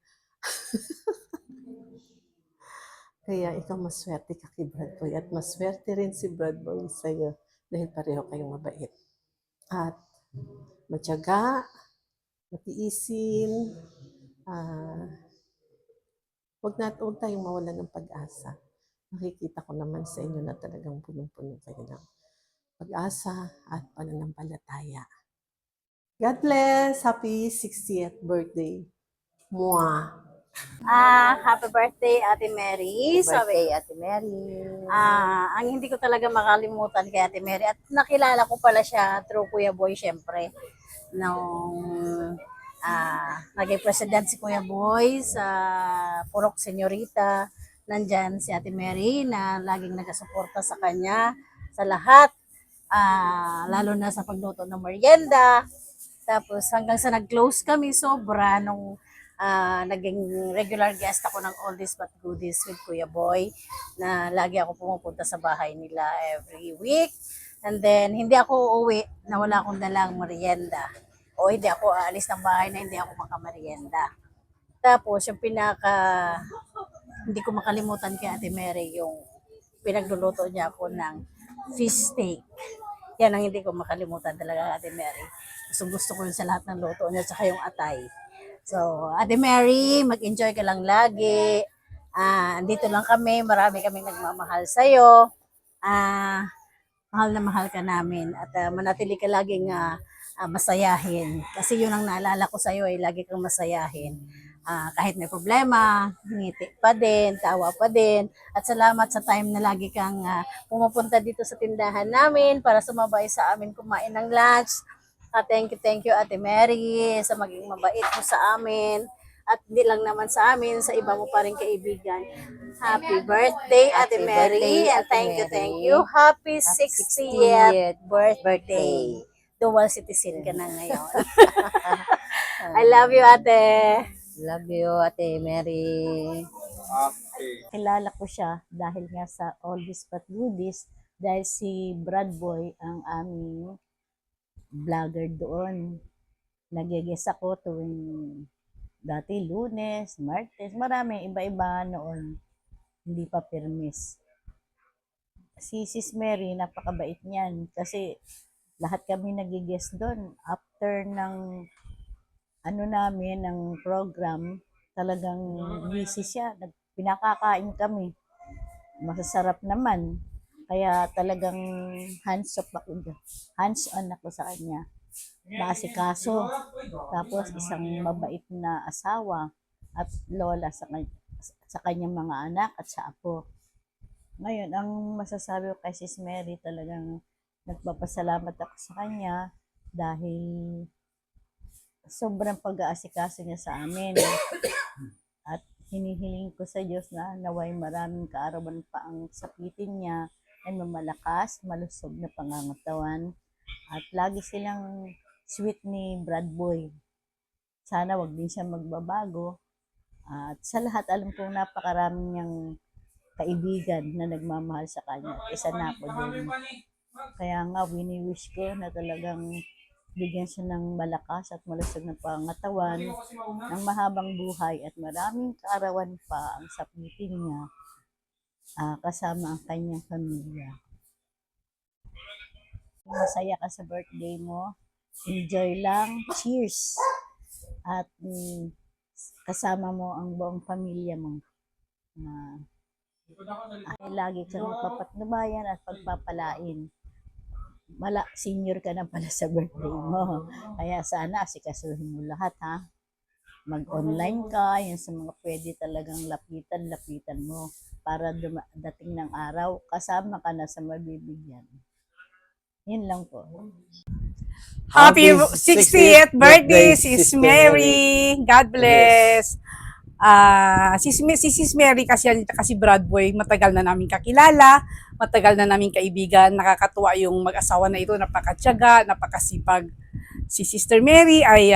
Kaya ikaw maswerte ka kay Brad Boy at maswerte rin si Brad Boy sa iyo dahil pareho kayong mabait. At matyaga, matiisin, huwag tayong mawalan ng pag-asa. Nakikita ko naman sa inyo na talagang punong-puno kayo ng pag-asa at pananampalataya. God bless! Happy 60th birthday! Mwah! Happy birthday, Ate Mary. Birthday, Ate Mary. Ang hindi ko talaga makalimutan kay Ate Mary, at nakilala ko pala siya through Kuya Boy, syempre. Nung naging president si Kuya Boy sa Purok Senyorita, nandyan si Ate Mary na laging nagasuporta sa kanya sa lahat, lalo na sa pagluto ng merienda. Tapos hanggang sa nag-close kami sobra nung naging regular guest ako ng Oldies But Goodies with Kuya Boy, na lagi ako pumupunta sa bahay nila every week. And then, hindi ako uuwi na wala akong dalang merienda. O hindi ako aalis ng bahay na hindi ako makamerienda. Tapos, yung hindi ko makalimutan kay Ate Mary, yung pinagluluto niya ako ng fish steak. Yan ang hindi ko makalimutan talaga, Ate Mary. Gusto ko yun sa lahat ng luto niya, saka yung atay. So, Ate Mary, mag-enjoy ka lang lagi. Dito lang kami, marami kaming nagmamahal sa'yo. Mahal na mahal ka namin. At manatili ka laging masayahin. Kasi yun ang naalala ko sa'yo, lagi kang masayahin. Kahit may problema, ngiti pa din, tawa pa din. At salamat sa time na lagi kang pumupunta dito sa tindahan namin para sumabay sa amin kumain ng lunch. Thank you, Ate Mary, sa maging mabait mo sa amin. At hindi lang naman sa amin, sa iba mo pa rin kaibigan. Happy birthday, Ate Mary. And thank you. Happy 60th birthday. Dual citizen ka na ngayon. I love you, Ate. Love you, Ate Mary. Kilala ko siya dahil nga sa Oldies But Goodies, dahil si Brad Boy ang aming vlogger doon. Nag-guest ako tuwing dati Lunes, Martes, marami, iba-iba noon. Hindi pa permis. Si Sis Mary, napakabait niyan kasi lahat kami nagigest doon. After ng ano namin, ng program, talagang busy siya. Pinakakain kami. Masasarap naman. Kaya talagang hands-on ako sa kanya. Maasikaso. Tapos isang mabait na asawa at lola sa kanyang mga anak at sa apo. Ngayon, ang masasabi ko kay Sis Mary, talagang nagpapasalamat ako sa kanya dahil sobrang pag-aasikaso niya sa amin. At hinihiling ko sa Diyos na naway maraming kaarawan pa ang sapitin niya ay mamalakas, malusog na pangangatawan. At lagi silang sweet ni Brad Boy. Sana wag din siya magbabago. At sa lahat, alam kong napakaraming niyang kaibigan na nagmamahal sa kanya. Isa na ako din. Kaya nga, wini-wish ko na talagang bigyan siya ng malakas at malusog na pangatawan, ng mahabang buhay at maraming kaarawan pa ang sapitin niya kasama ang kanyang pamilya. Masaya ka sa birthday mo. Enjoy lang. Cheers! At kasama mo ang buong pamilya mo. Ay lagi kang papatnubayan at pagpapalain. Senior ka na pala sa birthday mo. Kaya sana asikasuhin mo lahat, ha. Mag-online ka, yan sa mga pwede talagang lapitan mo para dating ng araw, kasama ka na sa mabibigyan. Yun lang po. Happy 60th birthday, Sis Mary. God bless. Si Sis Mary kasi Brad Boy, matagal na namin kakilala, matagal na namin kaibigan. Nakakatuwa yung mag-asawa na ito, napakatyaga, napakasipag. Si Sister Mary ay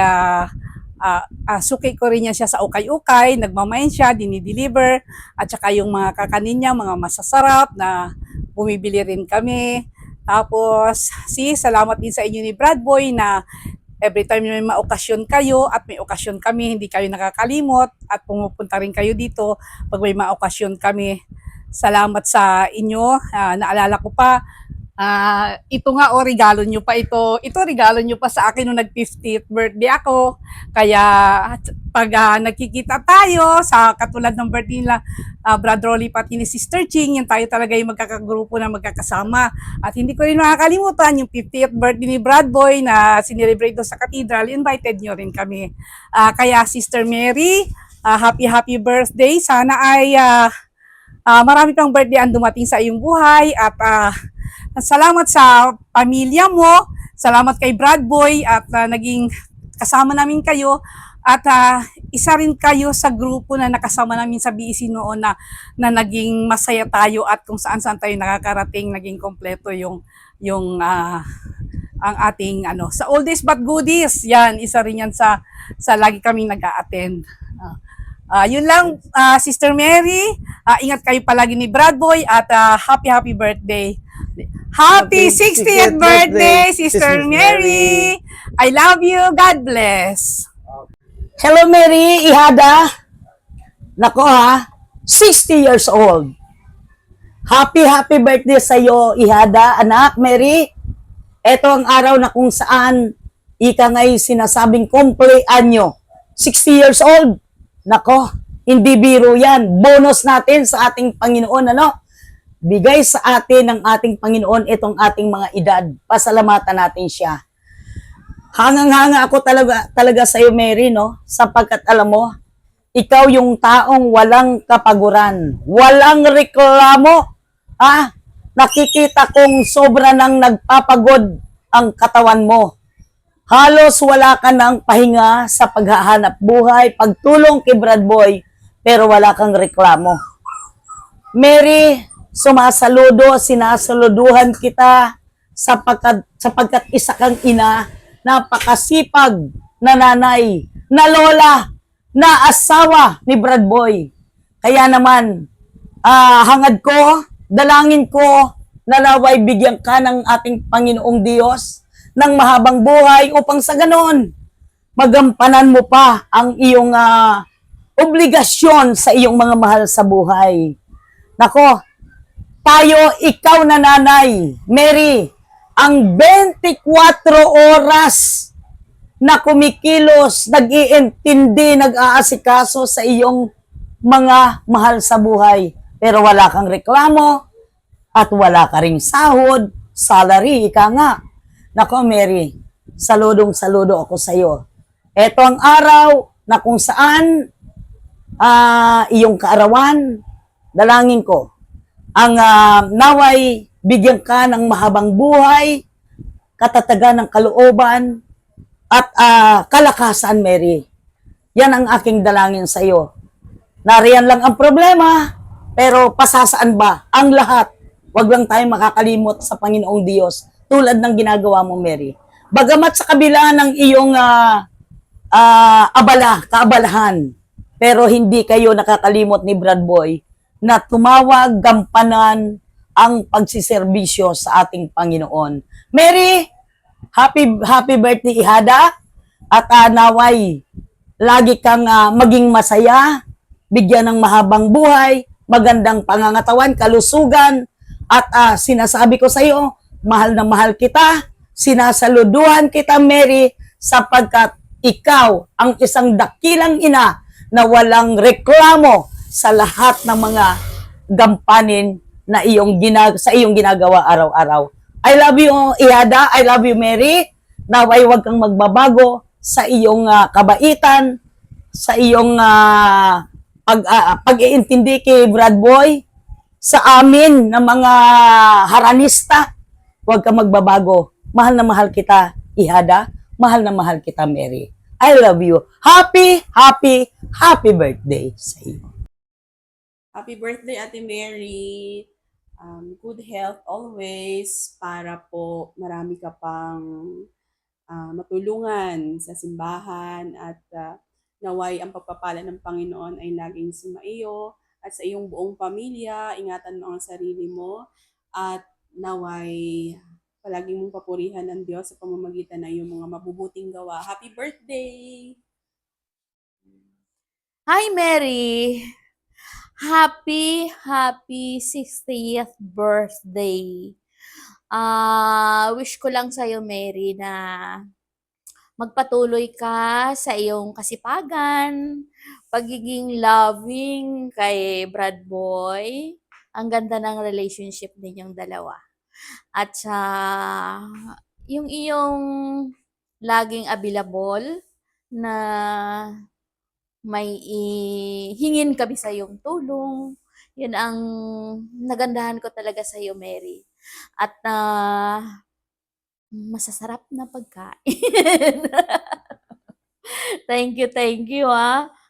suki ko rin niya siya sa ukay-ukay, nagmamain siya, dinideliver, at saka yung mga kakanin niya, mga masasarap na bumibili rin kami. Tapos, salamat din sa inyo ni Brad Boy na every time may maokasyon kayo at may okasyon kami, hindi kayo nakakalimot at pumupunta rin kayo dito pag may maokasyon kami. Salamat sa inyo. Naalala ko pa, ito nga regalo nyo pa ito. Ito regalo nyo pa sa akin nung nag-50th birthday ako. Kaya pag nagkikita tayo sa katulad ng birthday nila, Brad Rolly pati ni Sister Ching, yan tayo talaga yung magkakagrupo na magkakasama. At hindi ko rin makakalimutan yung 50th birthday ni Brad Boy na sinelebrate doon sa cathedral. Invited nyo rin kami. Kaya Sister Mary, happy birthday. Sana ay marami pang birthday ang dumating sa iyong buhay at salamat sa pamilya mo, salamat kay Brad Boy at naging kasama namin kayo at isa rin kayo sa grupo na nakasama namin sa BEC noon na naging masaya tayo at kung saan tayo nakakarating, naging kompleto yung ang ating sa oldies but goodies. Yan, isa rin yan sa lagi kaming nag-a-attend. Yun lang, Sister Mary. Ingat kayo palagi ni Brad Boy at happy birthday. Happy 60th birthday, Sister Mary. I love you. God bless. Hello, Mary Ihada. Nako 60 years old. Happy birthday sa iyo, Ihada, anak, Mary. Ito ang araw na kung saan ika ngay sinasabing kumpleanyo. 60 years old. Nako, hindi biro yan. Bonus natin sa ating Panginoon, Bigay sa atin ng ating Panginoon itong ating mga edad. Pasalamatan natin siya. Hangang-hanga ako talaga sa iyo, Mary, sapagkat alam mo, ikaw yung taong walang kapaguran, walang reklamo. Nakikita kong sobra nang nagpapagod ang katawan mo. Halos wala ka ng pahinga sa paghahanap buhay, pagtulong kay Brad Boy, pero wala kang reklamo. Mary, sinasaluduhan kita sapagkat isa kang ina, napakasipag na nanay, na lola, na asawa ni Brad Boy. Kaya naman, hangad ko, dalangin ko, na naway bigyan ka ng ating Panginoong Diyos ng mahabang buhay upang sa ganon, magampanan mo pa ang iyong obligasyon sa iyong mga mahal sa buhay. Nako, ikaw na nanay, Mary, ang 24 oras na kumikilos, nag-iintindi, nag-aasikaso sa iyong mga mahal sa buhay. Pero wala kang reklamo at wala ka ring sahod, salary, ika nga. Nako, Mary, saludong-saludo ako sa iyo. Ito ang araw na kung saan iyong kaarawan, dalangin ko, ang naway bigyan ka ng mahabang buhay, katatagan ng kalooban, at kalakasan, Mary. Yan ang aking dalangin sa iyo. Nariyan lang ang problema, pero pasasaan ba ang lahat? Huwag lang tayong makakalimot sa Panginoong Diyos, tulad ng ginagawa mo, Mary. Bagamat sa kabila ng iyong kaabalahan, pero hindi kayo nakakalimot ni Brad Boy na tumawag, gampanan ang pagsiservisyo sa ating Panginoon. Mary, happy birthday, Ihada, at naway lagi kang maging masaya, bigyan ng mahabang buhay, magandang pangangatawan, kalusugan, at sinasabi ko sa iyo, mahal na mahal kita, sinasaluduhan kita, Mary, sapagkat ikaw ang isang dakilang ina na walang reklamo sa lahat ng mga gampanin na sa iyong ginagawa araw-araw. I love you, Ihada. I love you, Mary. Naway huwag kang magbabago sa iyong kabaitan, sa iyong pag-iintindi kay Brad Boy, sa amin na mga haranista. Huwag kang magbabago. Mahal na mahal kita, Ihada. Mahal na mahal kita, Mary. I love you. Happy birthday sa iyo. Happy birthday, Ate Mary. Good health always para po marami ka pang matulungan sa simbahan at naway ang pagpapala ng Panginoon ay laging sumaiyo at sa iyong buong pamilya. Ingatan mo ang sarili mo at naway palagi mong papurihan ng Diyos sa pamamagitan ng iyong mga mabubuting gawa. Happy birthday! Hi, Mary! Happy 60th birthday. Wish ko lang sa'yo, Mary, na magpatuloy ka sa iyong kasipagan, pagiging loving kay Brad Boy. Ang ganda ng relationship ninyong dalawa. At yung iyong laging available na may hingin kami sa iyong tulong. Yun ang nagandahan ko talaga sa iyo, Mary. At masasarap na pagkain. Thank you,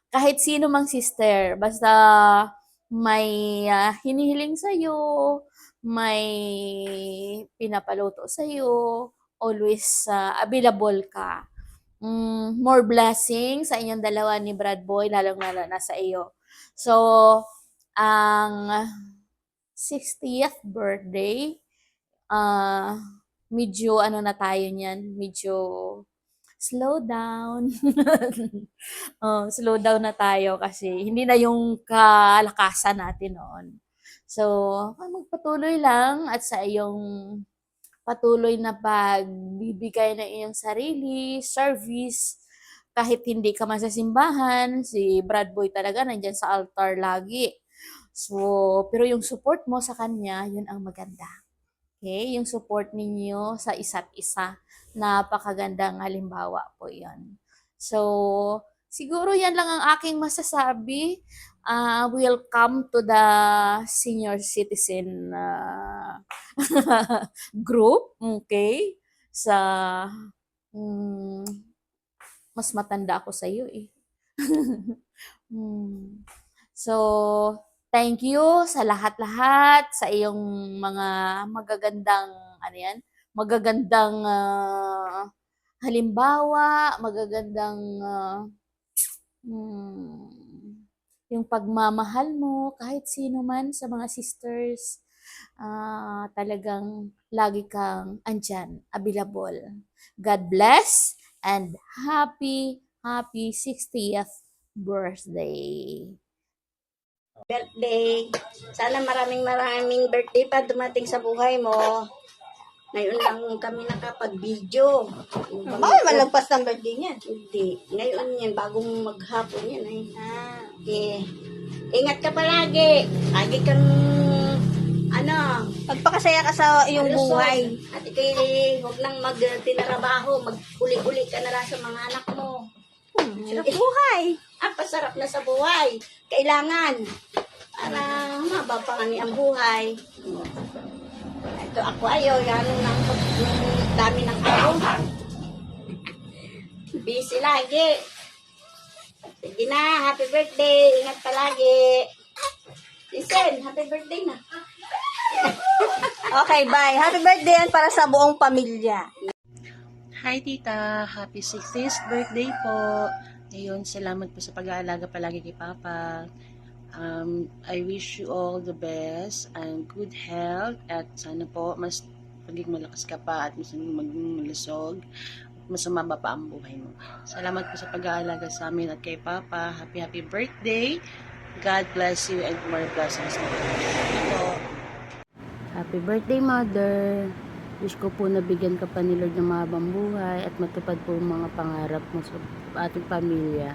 Kahit sino mang sister, basta may hinihiling sa iyo, may pinapaluto sa iyo, always available ka. More blessing sa inyong dalawa ni Brad Boy, lalong-lalo na sa iyo. So, ang 60th birthday, medyo na tayo niyan, medyo slow down. Slow down na tayo kasi hindi na yung kalakasan natin noon. So, magpatuloy lang at sa iyong patuloy na pagbibigay ng iyong sarili, service, kahit hindi ka man sa simbahan, si Brad Boy talaga nandyan sa altar lagi. So, pero yung support mo sa kanya, yun ang maganda. Okay? Yung support ninyo sa isa't isa, napakagandang halimbawa po yun. So, siguro yan lang ang aking masasabi. Welcome to the senior citizen group, okay? Mas matanda ako sa iyo eh. So, thank you sa lahat-lahat, sa iyong mga magagandang, magagandang halimbawa, magagandang yung pagmamahal mo, kahit sino man sa mga sisters, talagang lagi kang andyan, available. God bless and happy 60th birthday. Birthday. Sana maraming birthday pa dumating sa buhay mo. Ngayon lang kami nakapag-video. Bawal malagpas ng birthday niya. Hindi. Ngayon yan, bagong maghapon yan eh. Okay. Ingat ka palagi. Lagi kang, Pagpakasaya ka sa iyong malusog. buhay. At ikay, huwag nang magtinarabaho. Mag-uli-uli ka na lang sa mga anak mo. Sarap buhay. Pasarap na sa buhay. Kailangan. Para humaba pa nga ang buhay. Ito ako ayaw. Yan ang dami ng araw. Busy lagi. Sige na. Happy birthday. Ingat palagi. Listen, happy birthday na. Okay, bye. Happy birthday yan para sa buong pamilya. Hi tita, happy 60th birthday po. Ngayon, salamat po sa pag-aalaga palagi kay Papa. I wish you all the best and good health at sana po mas maging malakas ka pa at mas maging malusog at mas sumaba pa ang buhay mo. Salamat po sa pag-aalaga sa amin at kay Papa. Happy birthday. God bless you and more blessings. Happy birthday, Mother. Wish ko po nabigyan ka pa ni Lord ng mahabang buhay at matupad po ang mga pangarap mo sa ating pamilya.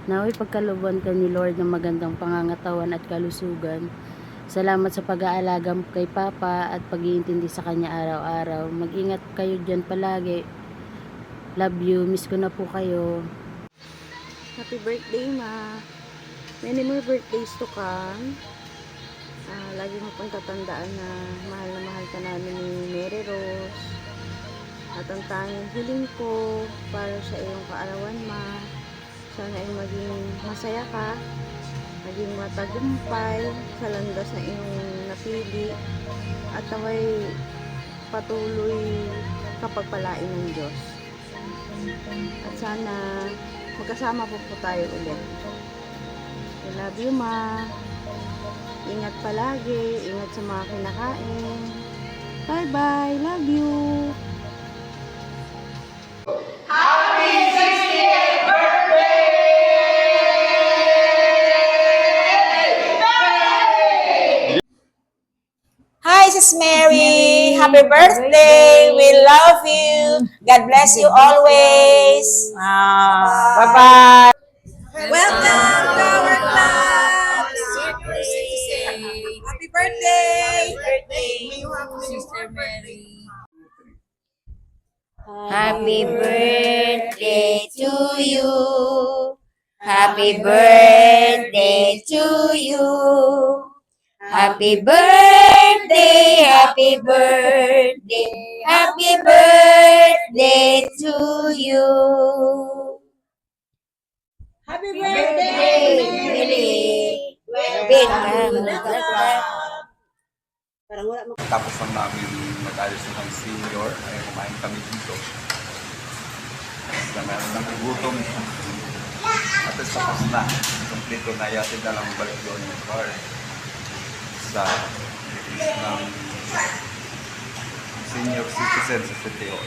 Naway pagkalooban ka ni Lord ng magandang pangangatawan at kalusugan. Salamat sa pag-aalaga mo kay Papa at pag-iintindi sa kanya araw-araw. Mag-ingat kayo dyan palagi. Love you. Miss ko na po kayo. Happy birthday, Ma. Many more birthdays to come. Lagi mo pong tatandaan na mahal ka namin ni Mary Rose. At ang tanging hiling ko para sa iyong kaarawan, Ma, sana ay maging masaya ka, maging matagumpay sa landas na iyong napili, at naway patuloy kapagpalain ng Diyos. At sana magkasama po tayo ulit. I love you, Ma. Ingat palagi. Ingat sa mga kinakain. Bye-bye. Love you. Happy 60th birthday! Hi, Sis Mary. Happy birthday. We love you. God bless you always. Bye-bye. Welcome to our class! Happy birthday! Sister Mary. Happy birthday to you. Happy birthday to you. Happy birthday, happy birthday, happy birthday to you. Happy birthday, Mary. Tapos lang namin mag-ayos ng senior, ay kumain kami dito. Tapos na nagugutom. At tapos na, kompleto na yatid na lang balik doon yung car sa ng senior citizen sa City Hall.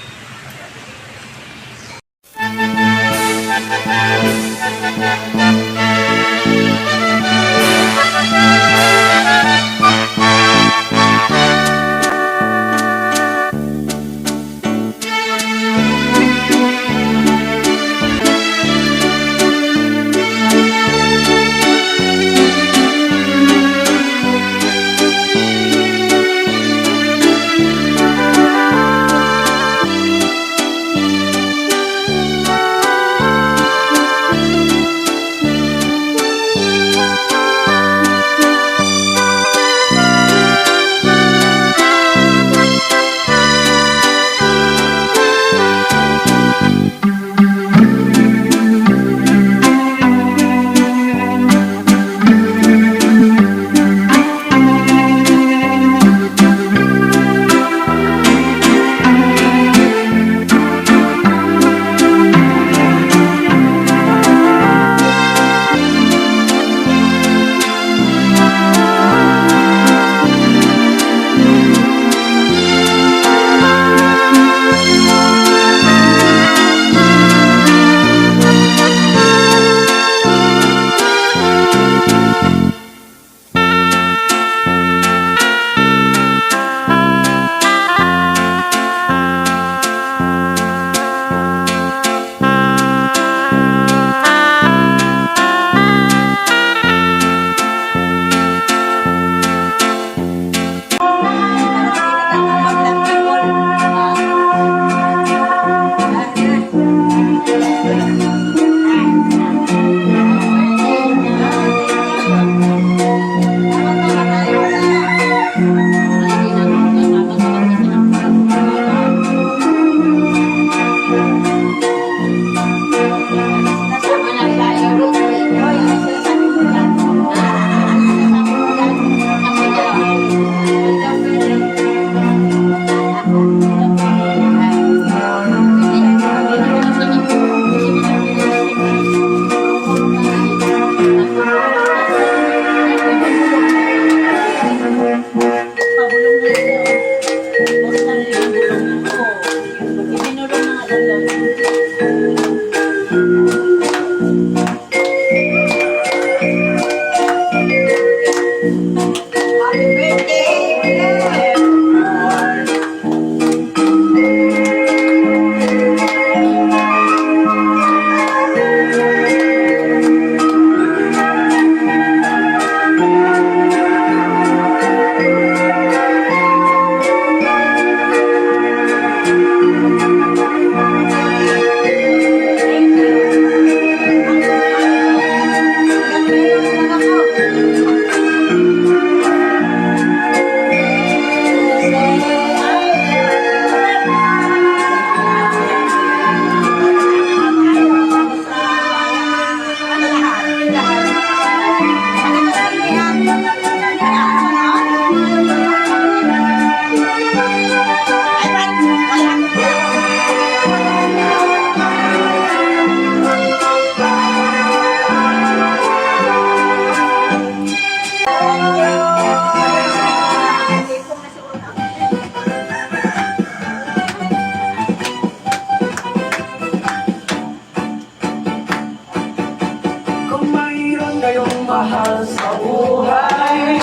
Kung mayroon kayong mahal sa buhay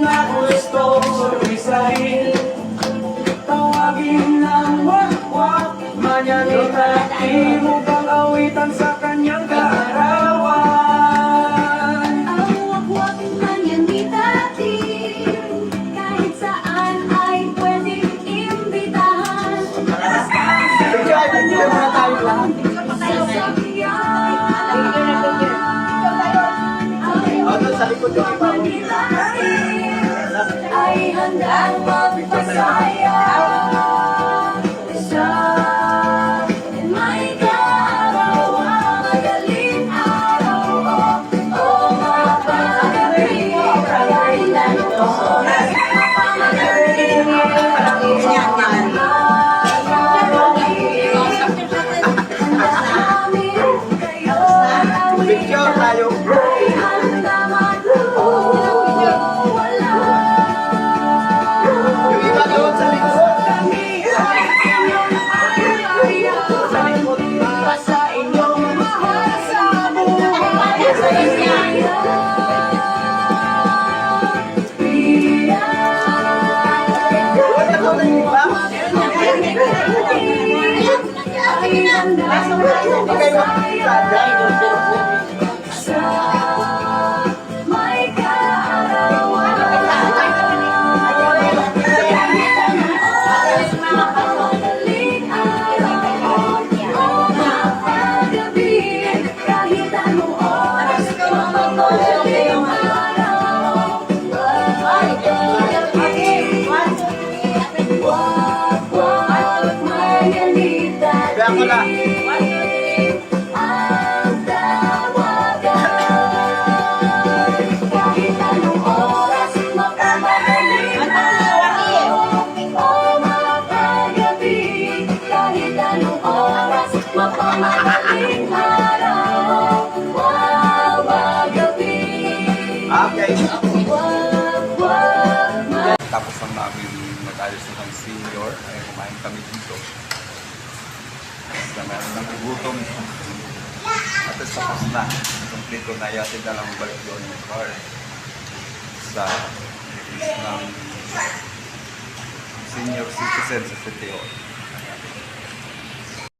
na gustong surpisahin, tawagin ng wakwak, manyanita, imubang awitan sa kanyang kaarawan. Ang wakwak manyanita, kahit saan ay pwedeng imbitahan. Sa likod yung iba. Ay handang magpasaya sa may kaarawan, madaling araw o mapagaling, kailan oras, mapagaling, Picture tayo. Yung iba doon sa likod. Sa inyong mahal sa buhay, sa may kaarawan, mapagaling araw o mapagabi, kahit anong oras, mapagaling araw, wag mayanita, ang tawagan, kahit anong oras, mapagaling araw o mapagabi, kahit anong oras, mapagaling araw o mapagabi. Okay. Wag Tapos lang namin mag-ayos ng senior, ay kumain kami dito. Basta meron ng gutom. At tapos na, kompleto na yatid na lang balik doon yung car sa ng senior citizen sa City Hall.